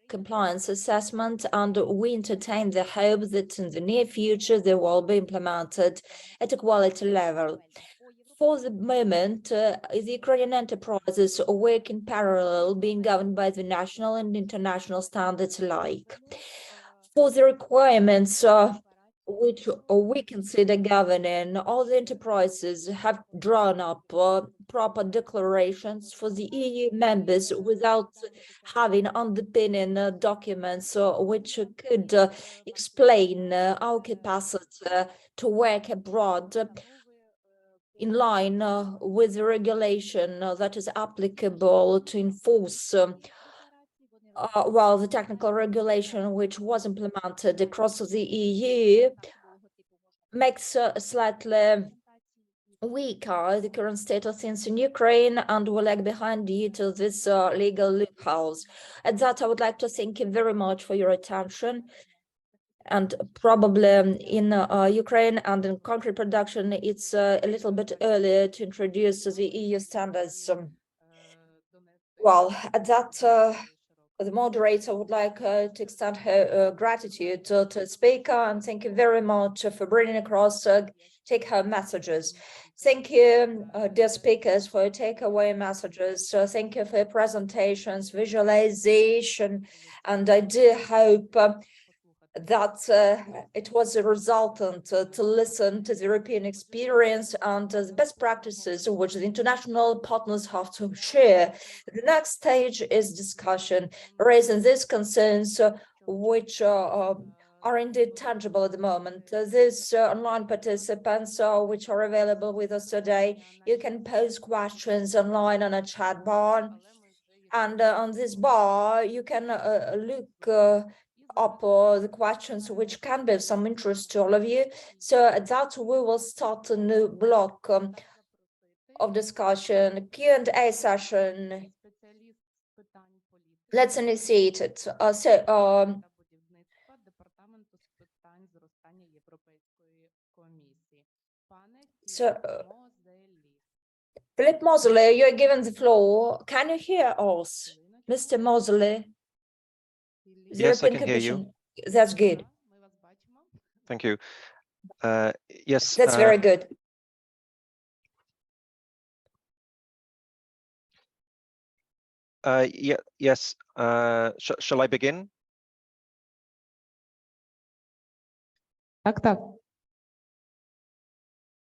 compliance assessment, and we entertain the hope that in the near future they will be implemented at a quality level. For the moment, the Ukrainian enterprises work in parallel, being governed by the national and international standards alike. For the requirements which we consider governing, all the enterprises have drawn up proper declarations for the EU members without having underpinning documents which could explain our capacity to work abroad in line with the regulation that is applicable to enforce the technical regulation which was implemented across the EU makes slightly weaker the current state of things in Ukraine, and will lag behind due to this legal loopholes. At that, I would like to thank you very much for your attention. And probably in Ukraine and in concrete production, it's a little bit earlier to introduce the EU standards. At that, the moderator would like to extend her gratitude to the speaker, and thank you very much for bringing across take-home messages. Thank you, dear speakers, for your takeaway messages. Thank you for your presentations, visualization, and I do hope that it was a resultant to listen to the European experience and the best practices which the international partners have to share. The next stage is discussion, raising these concerns which are indeed tangible at the moment. These online participants which are available with us today, you can pose questions online on a chat bar. And on this bar, you can look up the questions which can be of some interest to all of you. So at that, we will start a new block of discussion, Q&A session. Let's initiate it. Philip Mosley, you're given the floor. Can you hear us, Mr. Mosley? Yes, I can hear you. That's good. Thank you. Yes. That's very good. Yeah. Yes. Shall I begin?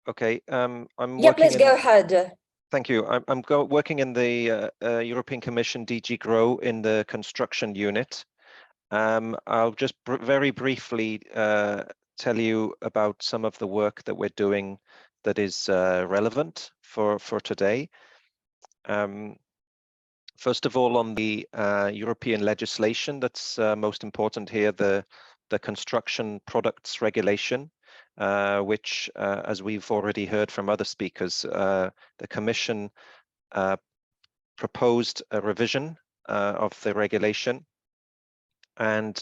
Okay. I'm Yeah, working please go ahead. Thank you. I'm working in the European Commission DG GROW in the construction unit. I'll just very briefly tell you about some of the work that we're doing that is relevant for today. First of all, on the European legislation that's most important here, the construction products regulation, which, as we've already heard from other speakers, the Commission proposed a revision of the regulation, and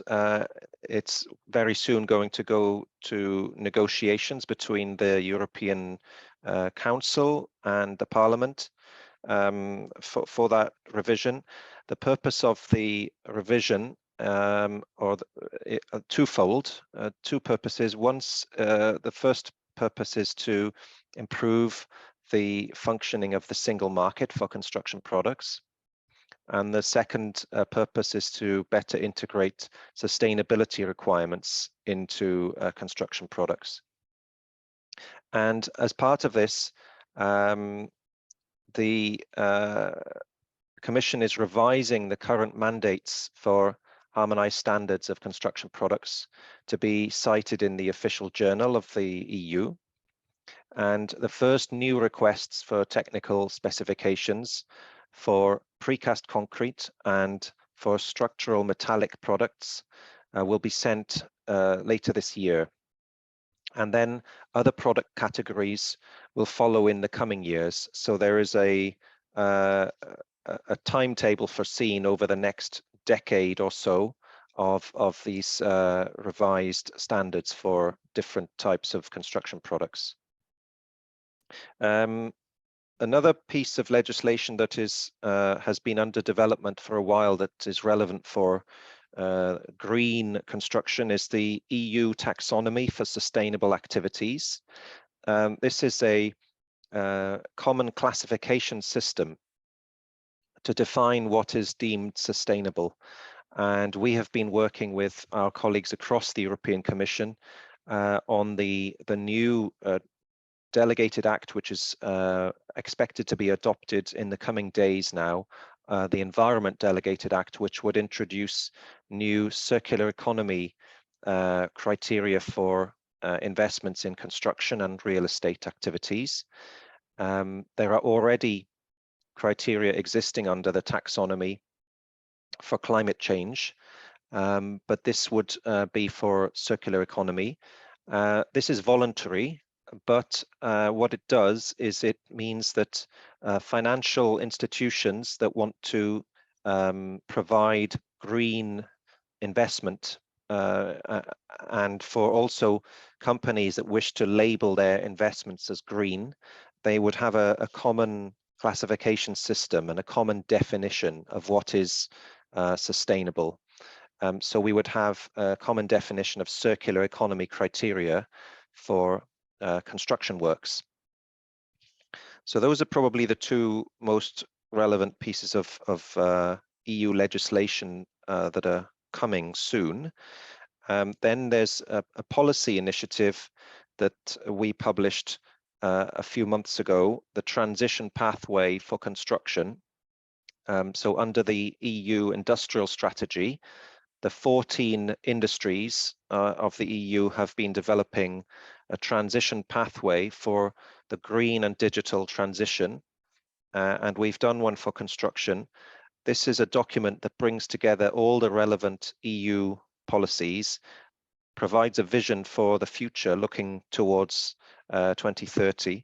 it's very soon going to go to negotiations between the European Council and the Parliament for that revision. The purpose of the revision twofold, two purposes. The first purpose is to improve the functioning of the single market for construction products. And the second purpose is to better integrate sustainability requirements into construction products. And as part of this, the Commission is revising the current mandates for harmonized standards of construction products to be cited in the official journal of the EU. And the first new requests for technical specifications for precast concrete and for structural metallic products will be sent later this year. And then other product categories will follow in the coming years. So there is a timetable foreseen over the next decade or so of these revised standards for different types of construction products. Another piece of legislation that has been under development for a while that is relevant for green construction is the EU taxonomy for sustainable activities. This is a common classification system to define what is deemed sustainable. And we have been working with our colleagues across the European Commission on the new delegated act, which is expected to be adopted in the coming days now, the Environment Delegated Act, which would introduce new circular economy criteria for investments in construction and real estate activities. There are already criteria existing under the taxonomy for climate change, but this would be for circular economy. This is voluntary, but what it does is it means that financial institutions that want to provide green investment and for also companies that wish to label their investments as green, they would have a common classification system and a common definition of what is sustainable. So we would have a common definition of circular economy criteria for construction works. So those are probably the two most relevant pieces of EU legislation that are coming soon. Then there's a policy initiative that we published a few months ago, the transition pathway for construction. So under the EU industrial strategy, the 14 industries of the EU have been developing a transition pathway for the green and digital transition. And we've done one for construction. This is a document that brings together all the relevant EU policies, provides a vision for the future looking towards 2030,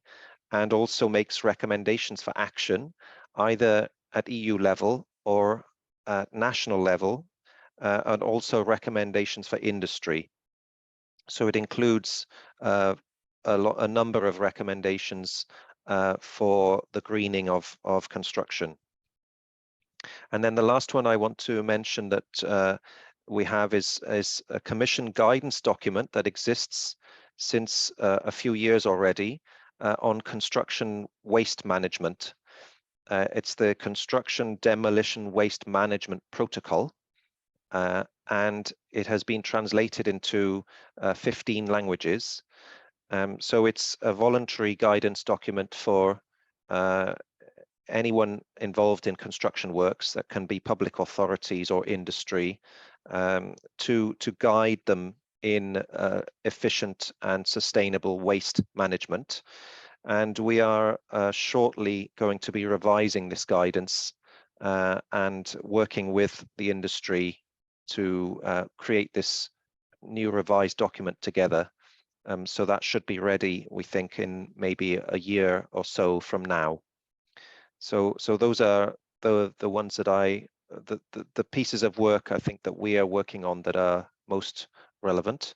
and also makes recommendations for action, either at EU level or at national level, and also recommendations for industry. So it includes a number of recommendations for the greening of construction. And then the last one I want to mention that we have is a Commission guidance document that exists since a few years already on construction waste management. It's the Construction Demolition Waste Management Protocol, and it has been translated into 15 languages. So it's a voluntary guidance document for anyone involved in construction works, that can be public authorities or industry, to guide them in efficient and sustainable waste management. And we are shortly going to be revising this guidance and working with the industry to create this new revised document together. So that should be ready, we think, in maybe a year or so from now. So those are the ones that the pieces of work I think that we are working on that are most relevant.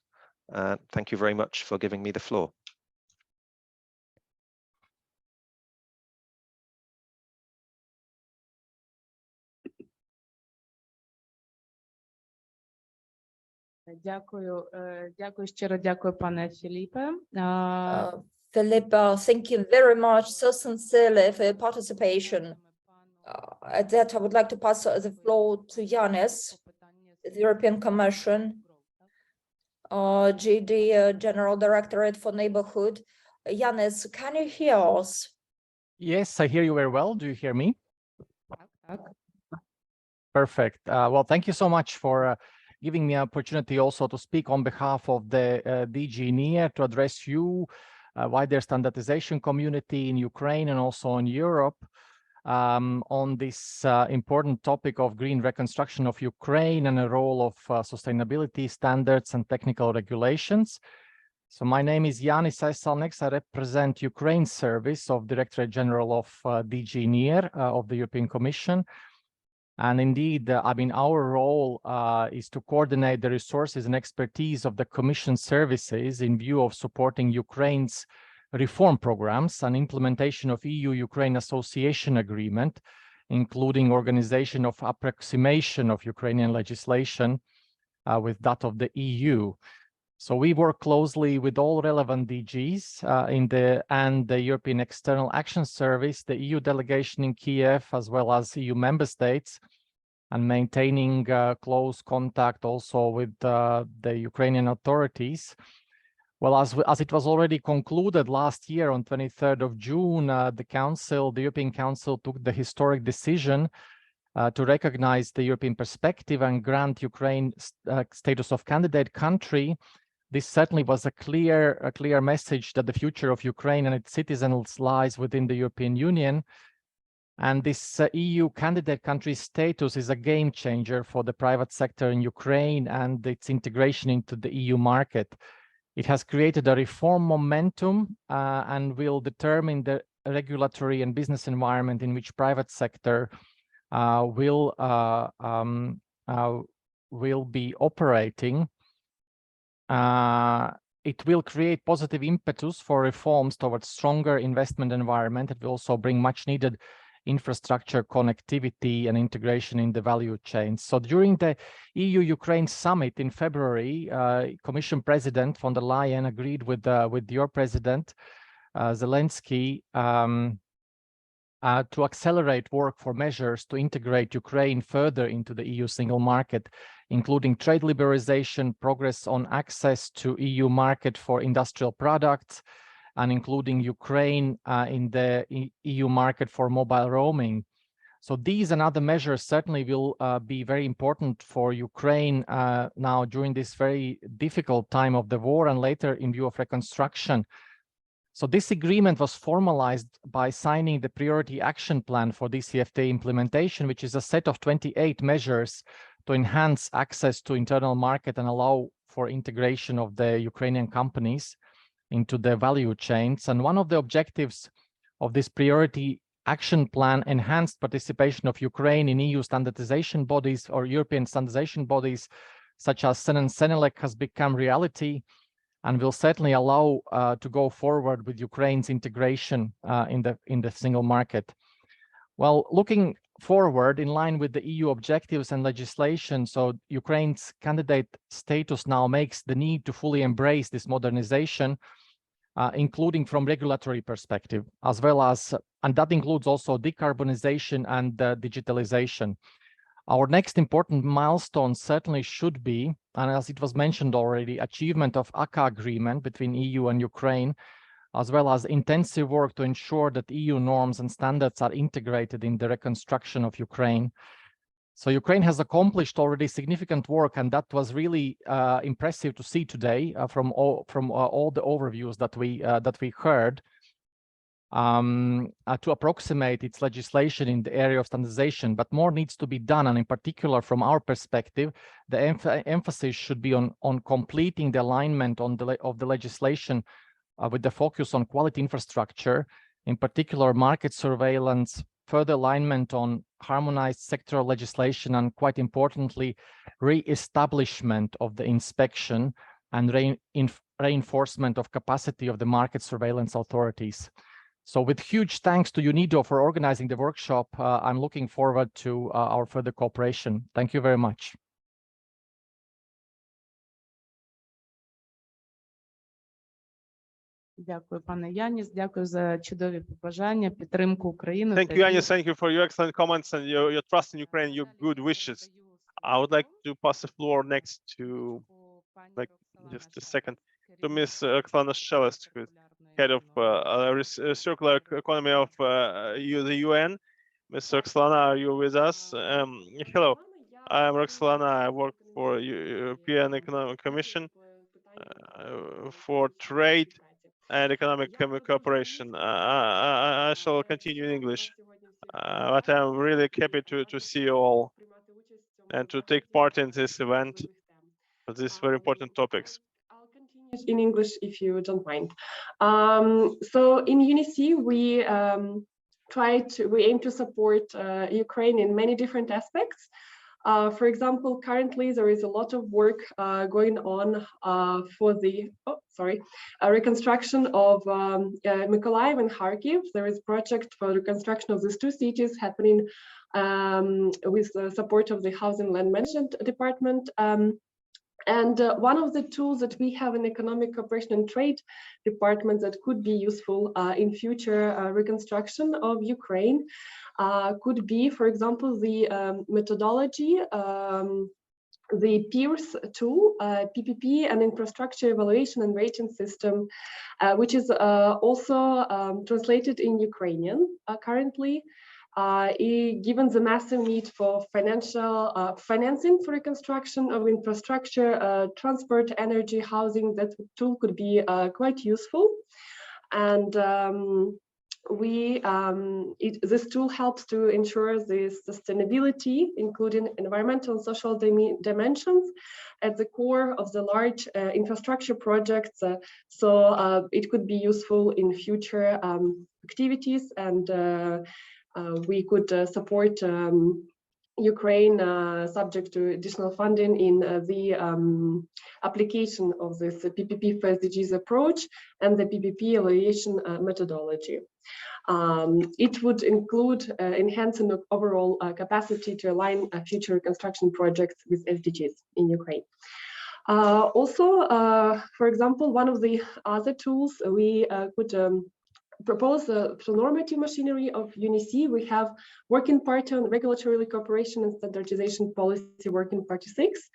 Thank you very much for giving me the floor. Дякую, дякую щиро, дякую, пане Філіпе. Philippa, thank you very much, so sincerely, for your participation. At that, I would like to pass the floor to Yanis, the European Commission, GD, General Directorate for Neighborhood. Yanis, can you hear us? Yes, I hear you very well. Do you hear me? Perfect. Well, thank you so much for giving me an opportunity also to speak on behalf of the DG NEAR to address you, wider standardization community in Ukraine and also in Europe on this important topic of green reconstruction of Ukraine and the role of sustainability standards and technical regulations. So my name is Yanis Aisalniks. I represent Ukraine service of Directorate General of DG NEAR of the European Commission. And indeed, I mean, our role is to coordinate the resources and expertise of the Commission services in view of supporting Ukraine's reform programs and implementation of EU-Ukraine Association Agreement, including organization of approximation of Ukrainian legislation with that of the EU. So we work closely with all relevant DGs and the European External Action Service, the EU delegation in Kiev, as well as EU member states, and maintaining close contact also with the Ukrainian authorities. Well, as it was already concluded last year on 23rd of June, the European Council took the historic decision to recognize the European perspective and grant Ukraine status of candidate country. This certainly was a clear message that the future of Ukraine and its citizens lies within the European Union. And this EU candidate country status is a game changer for the private sector in Ukraine and its integration into the EU market. It has created a reform momentum and will determine the regulatory and business environment in which private sector will be operating. It will create positive impetus for reforms towards stronger investment environment. It will also bring much needed infrastructure connectivity and integration in the value chain. So during the EU-Ukraine summit in February, Commission President von der Leyen agreed with your President Zelensky to accelerate work for measures to integrate Ukraine further into the EU single market, including trade liberalization, progress on access to EU market for industrial products, and including Ukraine in the EU market for mobile roaming. So these and other measures certainly will be very important for Ukraine now during this very difficult time of the war and later in view of reconstruction. So this agreement was formalized by signing the priority action plan for DCFTA implementation, which is a set of 28 measures to enhance access to internal market and allow for integration of the Ukrainian companies into the value chains. And one of the objectives of this priority action plan, enhanced participation of Ukraine in EU standardization bodies or European standardization bodies, such as CEN and CENELEC, has become reality, and will certainly allow to go forward with Ukraine's integration in the single market. Well, looking forward in line with the EU objectives and legislation, so Ukraine's candidate status now makes the need to fully embrace this modernization, including from regulatory perspective, as well as, and that includes also decarbonization and digitalization. Our next important milestone certainly should be, and as it was mentioned already, achievement of ACAA agreement between EU and Ukraine, as well as intensive work to ensure that EU norms and standards are integrated in the reconstruction of Ukraine. So Ukraine has accomplished already significant work, and that was really impressive to see today from all the overviews that we heard. To approximate its legislation in the area of standardization, but more needs to be done. And in particular, from our perspective, the emphasis should be on completing the alignment of the legislation with the focus on quality infrastructure, in particular market surveillance, further alignment on harmonized sectoral legislation, and quite importantly, re-establishment of the inspection and reinforcement of capacity of the market surveillance authorities. So with huge thanks to UNIDO for organizing the workshop, I'm looking forward to our further cooperation. Thank you very much. Дякую, пане Яніс. Дякую за чудові побажання, підтримку України. Thank you, Yanis. Thank you for your excellent comments and your trust in Ukraine, your good wishes. I would like to pass the floor next to, like, just a second, to Ms. Oksana Shelest, who is head of circular economy of the UN. Ms. Oksana, are you with us? Hello, I'm Roxlana. I work for European Economic Commission for trade and economic cooperation. I shall continue in English, but I'm really happy to see you all and to take part in this event, these very important topics. In English, if you don't mind. So in UNIC, we aim to support Ukraine in many different aspects. For example, currently there is a lot of work going on for the reconstruction of Mykolaiv and Kharkiv. There is a project for reconstruction of these two cities happening with the support of the Housing and Land Management Department. And one of the tools that we have in Economic Cooperation and Trade Department that could be useful in future reconstruction of Ukraine could be, for example, the methodology, the PEERS tool, PPP, and infrastructure evaluation and rating system, which is also translated in Ukrainian currently. Given the massive need for financing for reconstruction of infrastructure, transport, energy, housing, that tool could be quite useful. And this tool helps to ensure the sustainability, including environmental and social dimensions, at the core of the large infrastructure projects. So it could be useful in future activities, and we could support Ukraine subject to additional funding in the application of this PPP for SDGs approach and the PPP evaluation methodology. It would include enhancing the overall capacity to align future reconstruction projects with SDGs in Ukraine. Also, for example, one of the other tools we could propose the normative machinery of UNEC. We have Working Party on Regulatory Cooperation and Standardization Policy Working Party 6,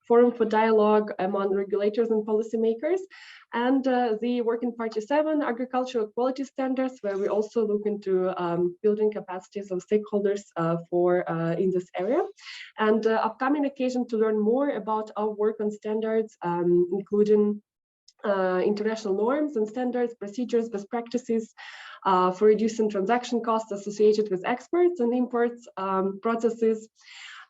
Forum for Dialogue among Regulators and Policymakers, and the Working Party 7, Agricultural Quality Standards, where we also look into building capacities of stakeholders in this area. And upcoming occasion to learn more about our work on standards, including international norms and standards, procedures, best practices for reducing transaction costs associated with exports and imports processes.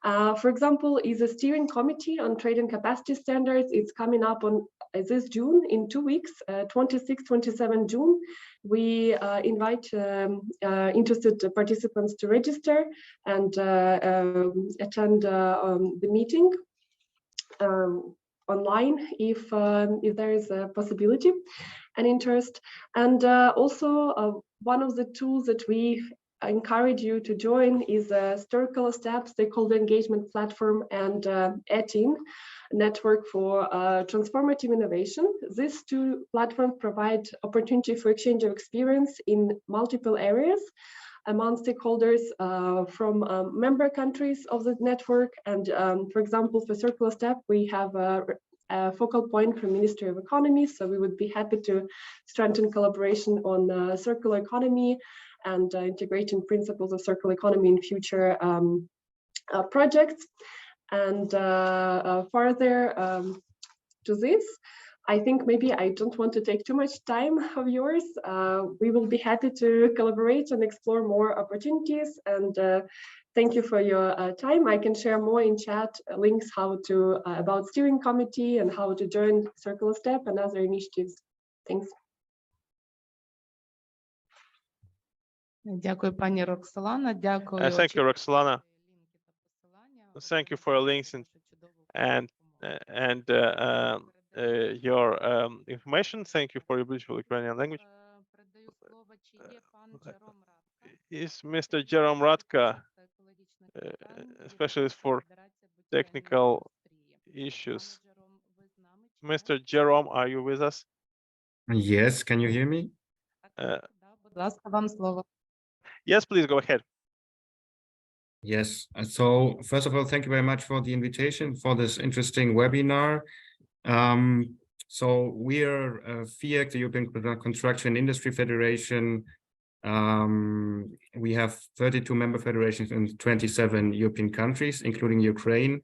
For example, is a steering committee on trade and capacity standards. It's coming up on this June in 2 weeks, 26, 27 June. We invite interested participants to register and attend the meeting online if there is a possibility and interest. And also one of the tools that we encourage you to join is a Circular Step stakeholder engagement platform and ETIN network for transformative innovation. These two platforms provide opportunity for exchange of experience in multiple areas among stakeholders from member countries of the network. And for example, for Circular Step, we have a focal point from Ministry of Economy. So we would be happy to strengthen collaboration on circular economy and integrating principles of circular economy in future projects. And further to this, I think maybe I don't want to take too much time of yours. We will be happy to collaborate and explore more opportunities. And thank you for your time. I can share more in chat links how to about steering committee and how to join Circular Step and other initiatives. Thanks. Дякую, пані Роксолана. Дякую. Thank you, Roxolana. Thank you for your links and your information. Thank you for your beautiful Ukrainian language. Is Mr. Jerome Radka, specialist for technical issues? Mr. Jerome, are you with us? Yes, can you hear me? Будь ласка, вам слово. Yes, please go ahead. Yes, so first of all, thank you very much for the invitation for this interesting webinar. So we are FIAC, the European Construction Industry Federation. We have 32 member federations in 27 European countries, including Ukraine,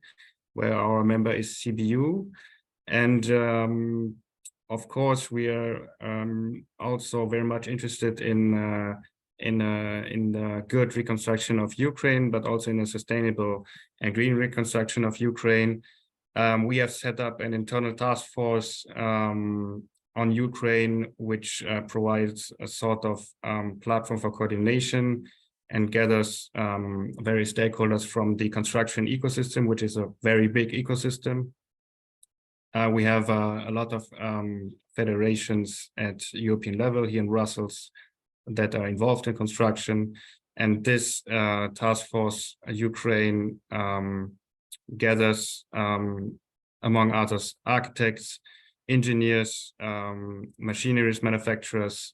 where our member is CBU. And of course, we are also very much interested in the good reconstruction of Ukraine, but also in a sustainable and green reconstruction of Ukraine. We have set up an internal task force on Ukraine, which provides a sort of platform for coordination and gathers various stakeholders from the construction ecosystem, which is a very big ecosystem. We have a lot of federations at European level here in Brussels that are involved in construction, and this task force Ukraine gathers among others architects, engineers, machineries manufacturers,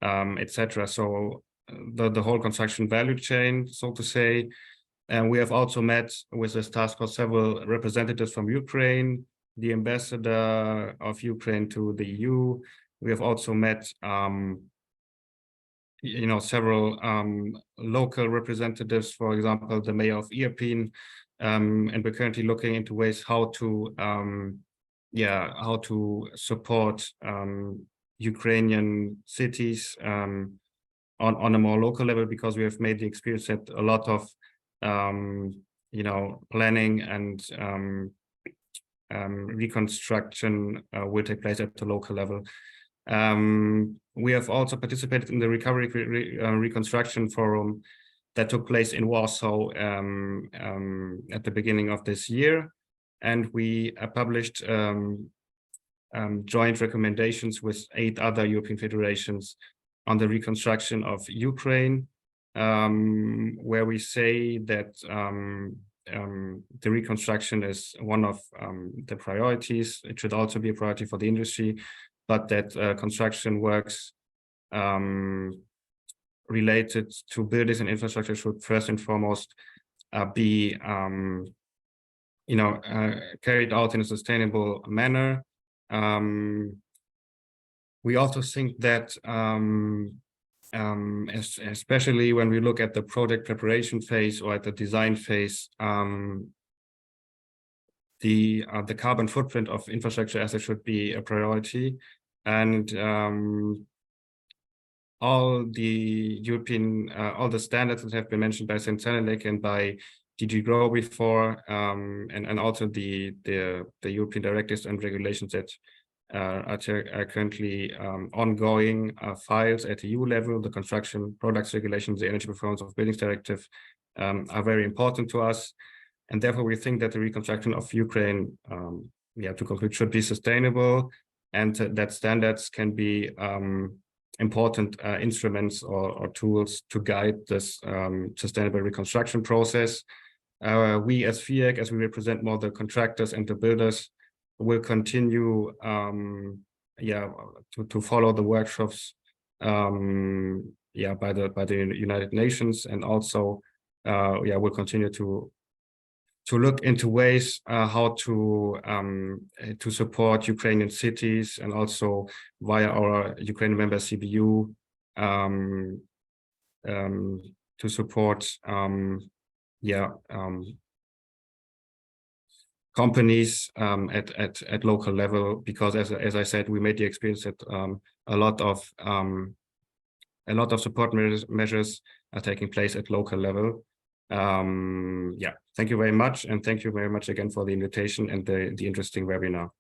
etc. So the whole construction value chain, so to say. And we have also met with this task force several representatives from Ukraine, the ambassador of Ukraine to the EU. We have also met several local representatives, for example, the mayor of Irpin, and we're currently looking into ways how to support Ukrainian cities on a more local level, because we have made the experience that a lot of planning and reconstruction will take place at the local level. We have also participated in the Recovery Reconstruction Forum that took place in Warsaw at the beginning of this year. And we published joint recommendations with 8 other European federations on the reconstruction of Ukraine, where we say that the reconstruction is one of the priorities. It should also be a priority for the industry, but that construction works related to buildings and infrastructure should first and foremost be carried out in a sustainable manner. We also think that especially when we look at the project preparation phase or at the design phase, the carbon footprint of infrastructure assets should be a priority, and all the all the standards that have been mentioned by Sensenelec and by DG Grow before, and also the European directives and regulations that are currently ongoing files at EU level, the construction products regulations, the energy performance of buildings directive are very important to us. And therefore we think that the reconstruction of Ukraine, to conclude, should be sustainable, and that standards can be important instruments or tools to guide this sustainable reconstruction process. We as FIEC, as we represent more the contractors and the builders, will continue to follow the workshops by the United Nations, and also we'll continue to look into ways how to support Ukrainian cities, and also via our Ukrainian member CBU to support companies at local level, because as I said, we made the experience that a lot of support measures are taking place at local level. Thank you very much, and thank you very much again for the invitation and the interesting webinar.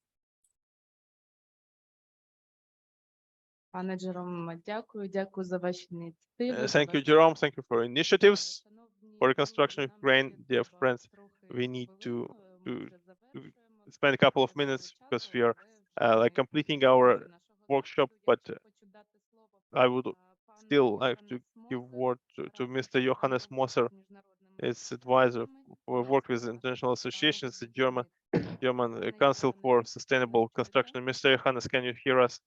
Пане Джером, дякую за ваші ініціативи. Thank you, Jerome. Thank you for initiatives for reconstruction of Ukraine. Dear friends, we need to spend a couple of minutes because we are completing our workshop, but I would still like to give word to Mr. Johannes Moser, its advisor for work with international associations, the German Council for Sustainable Construction. Mr. Johannes, can you hear us?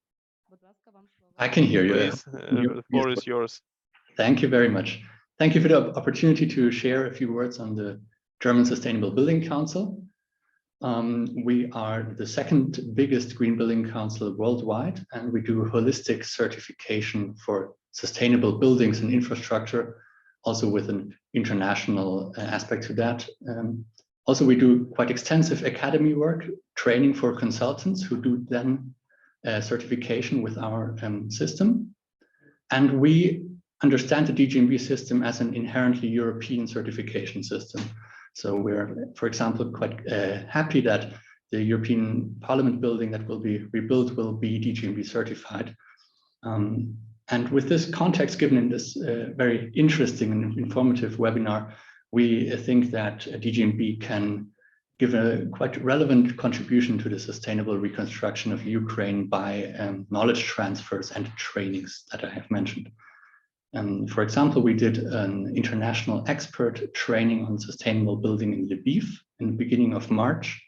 I can hear you. Please, the floor is yours. Thank you very much. Thank you for the opportunity to share a few words on the German Sustainable Building Council. We are the second biggest green building council worldwide, and we do holistic certification for sustainable buildings and infrastructure, also with an international aspect to that. Also, we do quite extensive academy work, training for consultants who do then certification with our system. And we understand the DGNB system as an inherently European certification system. So we're, for example, quite happy that the European Parliament building that will be rebuilt will be DGNB certified. And with this context given in this very interesting and informative webinar, we think that DGNB can give a quite relevant contribution to the sustainable reconstruction of Ukraine by knowledge transfers and trainings that I have mentioned. For example, we did an international expert training on sustainable building in Lviv in the beginning of March,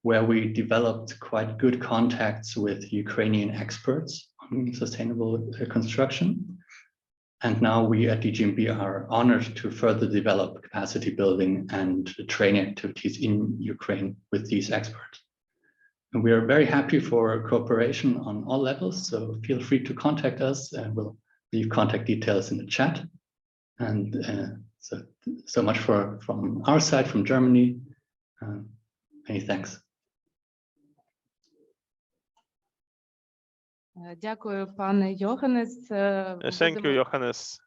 where we developed quite good contacts with Ukrainian experts on sustainable construction. And now we at DGNB are honored to further develop capacity building and training activities in Ukraine with these experts. And we are very happy for cooperation on all levels, so feel free to contact us, and we'll leave contact details in the chat. And so much from our side, from Germany. Many thanks. Дякую, пане Йоханнес. Thank you, Johannes.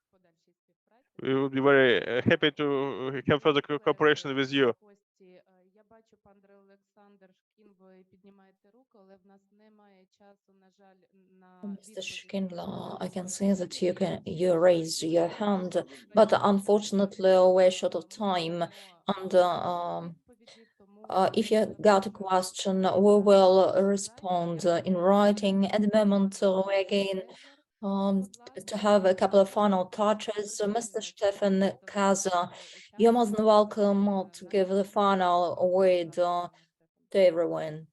We will be very happy to have further cooperation with you. Я бачу, пан Олександр Шкін, ви піднімаєте руку, але в нас немає часу, на жаль, на Mr. Schindler, I can see that you raised your hand, but unfortunately we're short of time. And if you got a question, we will respond in writing. At the moment, we again to have a couple of final touches. Mr. Stefan Kaza, you're most welcome to give the final word to everyone.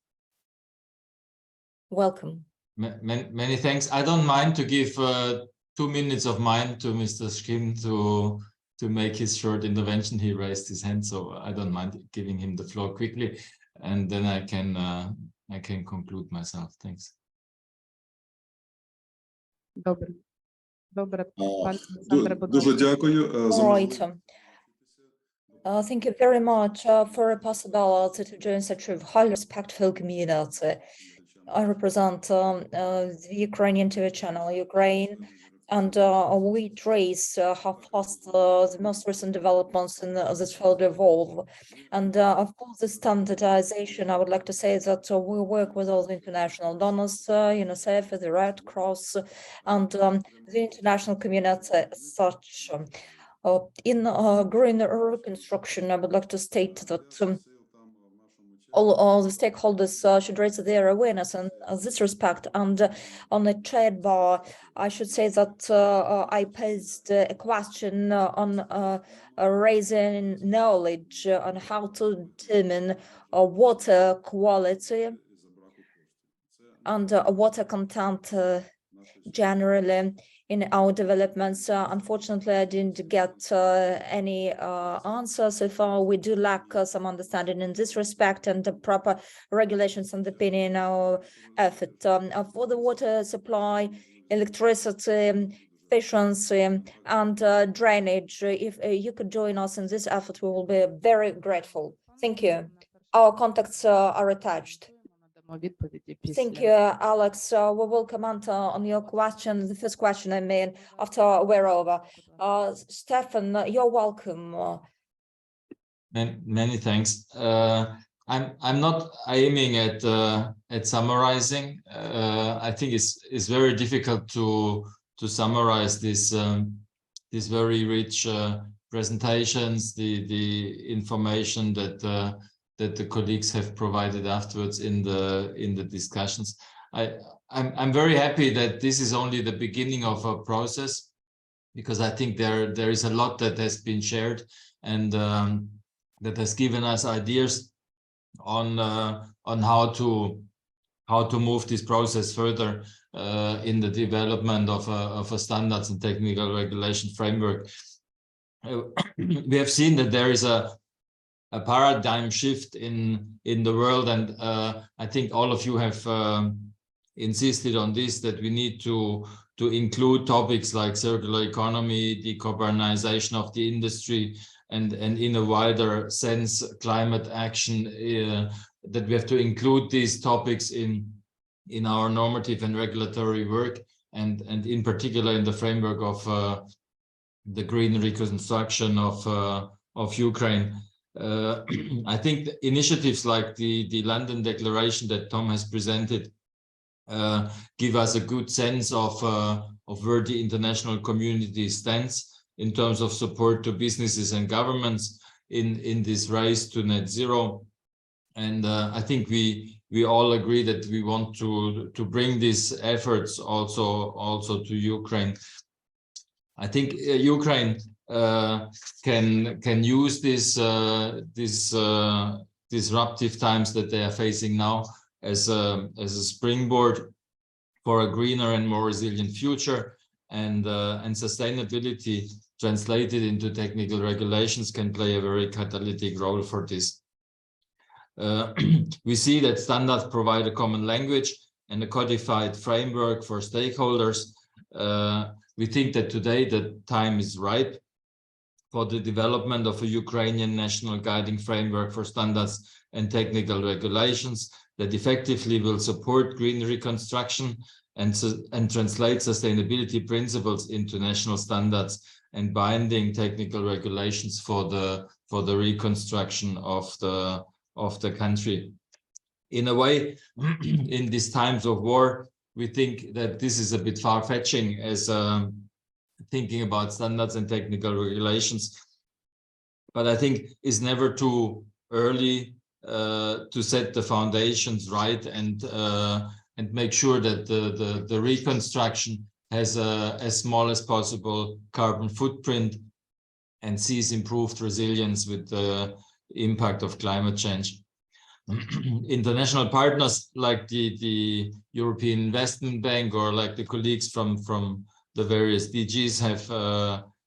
Welcome. Many thanks. I don't mind to give 2 minutes of mine to Mr. Schkim to make his short intervention. He raised his hand, so I don't mind giving him the floor quickly, and then I can conclude myself. Thanks. Добре. Добре. Пане Олександре, будь ласка. Дуже дякую за Right. Thank you very much for a possibility to join such a highly respectful community. I represent the Ukrainian TV channel, Ukraine, and we trace how fast the most recent developments in this field evolve. And of course, the standardization, I would like to say that we work with all the international donors, UNICEF, the Red Cross, and the international community as such. In green reconstruction, I would like to state that all the stakeholders should raise their awareness in this respect. And on the chat bar, I should say that I posed a question on raising knowledge on how to determine water quality and water content generally in our developments. Unfortunately, I didn't get any answer so far. We do lack some understanding in this respect and the proper regulations underpinning our effort. For the water supply, electricity, efficiency, and drainage, if you could join us in this effort, we will be very grateful. Thank you. Our contacts are attached. Thank you, Alex. We will comment on your question, the first question, I mean, after we're over. Stefan, you're welcome. Many thanks. I'm not aiming at summarizing. I think it's very difficult to summarize these very rich presentations, the information that the colleagues have provided afterwards in the discussions. I'm very happy that this is only the beginning of a process, because I think there is a lot that has been shared and that has given us ideas on how to move this process further in the development of a standards and technical regulation framework. We have seen that there is a paradigm shift in the world, and I think all of you have insisted on this, that we need to include topics like circular economy, decarbonization of the industry, and in a wider sense climate action, that we have to include these topics in our normative and regulatory work, and in particular in the framework of the green reconstruction of Ukraine. I think initiatives like the London Declaration that Tom has presented give us a good sense of where the international community stands in terms of support to businesses and governments in this race to net zero. And I think we all agree that we want to bring these efforts also to Ukraine. I think Ukraine can use this disruptive times that they are facing now as a springboard for a greener and more resilient future, and sustainability translated into technical regulations can play a very catalytic role for this. We see that standards provide a common language and a codified framework for stakeholders. We think that today the time is ripe for the development of a Ukrainian national guiding framework for standards and technical regulations that effectively will support green reconstruction and translate sustainability principles into national standards and binding technical regulations for the reconstruction of the country. In a way, in these times of war, we think that this is a bit far-fetching as thinking about standards and technical regulations, but I think it's never too early to set the foundations right and make sure that the reconstruction has as small as possible carbon footprint and sees improved resilience with the impact of climate change. international partners like the European Investment Bank, or like the colleagues from the various DGs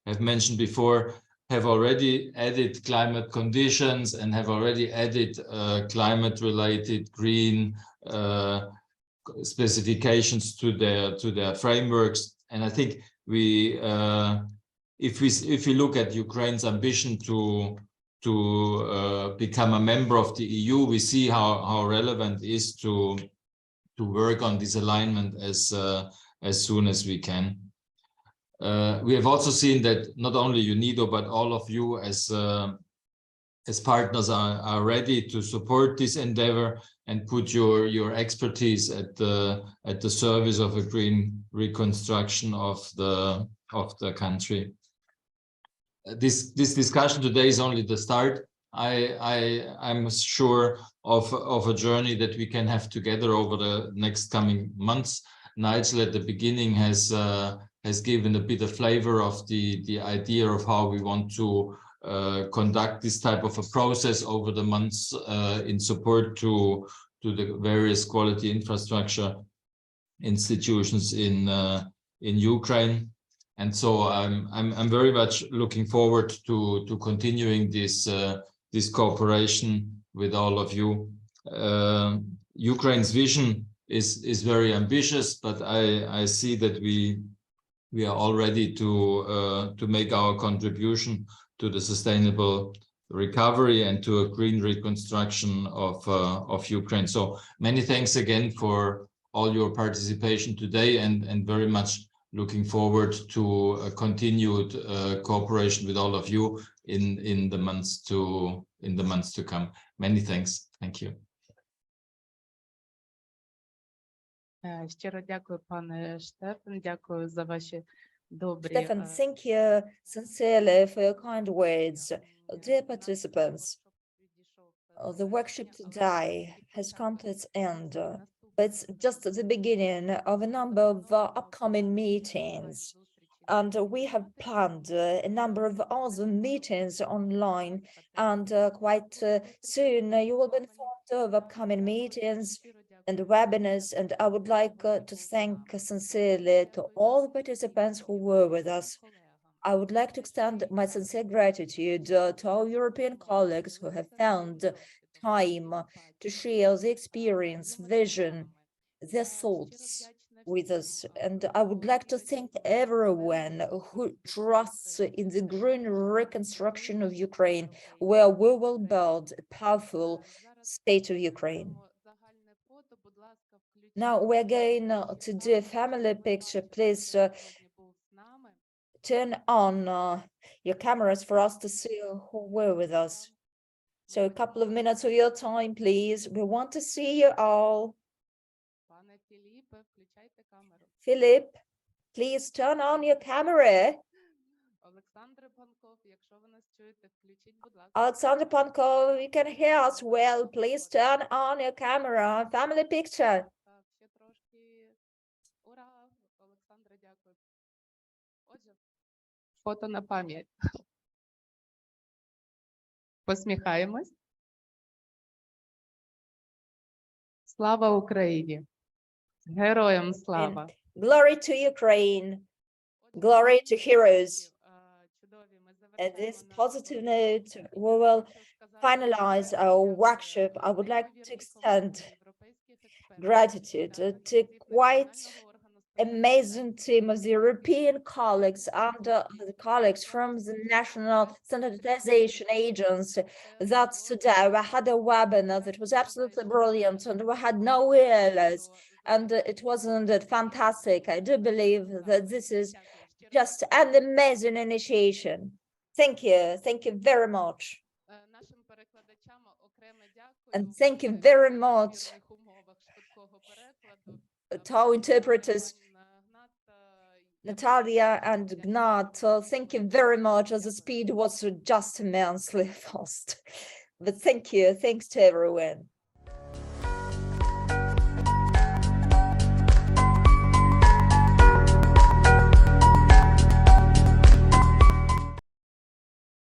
have mentioned before, have already added climate conditions and have already added climate-related green specifications to their frameworks. And I think we, if we look at Ukraine's ambition to become a member of the EU, we see how relevant it is to work on this alignment as soon as we can. We have also seen that not only UNIDO, but all of you as partners are ready to support this endeavor and put your expertise at the service of a green reconstruction of the country. This discussion today is only the start. I'm sure of a journey that we can have together over the next coming months. Nigel at the beginning has given a bit of flavor of the idea of how we want to conduct this type of a process over the months in support to the various quality infrastructure institutions in Ukraine. And so I'm very much looking forward to continuing this cooperation with all of you. Ukraine's vision is very ambitious, but I see that we are all ready to make our contribution to the sustainable recovery and to a green reconstruction of Ukraine. So many thanks again for all your participation today, and very much looking forward to a continued cooperation with all of you in the months to come. Many thanks. Thank you. Щиро дякую, пане Штефан. Дякую за ваші добрі. Stefan, thank you sincerely for your kind words. Dear participants, the workshop today has come to its end. It's just the beginning of a number of upcoming meetings. And we have planned a number of other meetings online, and quite soon you will be informed of upcoming meetings and webinars. And I would like to thank sincerely to all the participants who were with us. I would like to extend my sincere gratitude to our European colleagues who have found time to share the experience, vision, their thoughts with us. And I would like to thank everyone who trusts in the green reconstruction of Ukraine, where we will build a powerful state of Ukraine. Now we're going to do a family picture. Please turn on your cameras for us to see who were with us. So a couple of minutes of your time, please. We want to see you all. Philip, please turn on your camera. Alexander Pankov, you can hear us well. Please turn on your camera. Family picture. Фото на пам'ять. Посміхаємось. Слава Україні! Героям слава! Glory to Ukraine. Glory to heroes. At this positive note, we will finalize our workshop. I would like to extend gratitude to quite amazing team of the European colleagues and the colleagues from the national standardization agency. That's today. We had a webinar that was absolutely brilliant, and we had no errors, and it wasn't fantastic. I do believe that this is just an amazing initiation. Thank you very much. And thank you very much to our interpreters, Natalia and Gnat. Thank you very much. The speed was just immensely fast. But thank you. Thanks to everyone.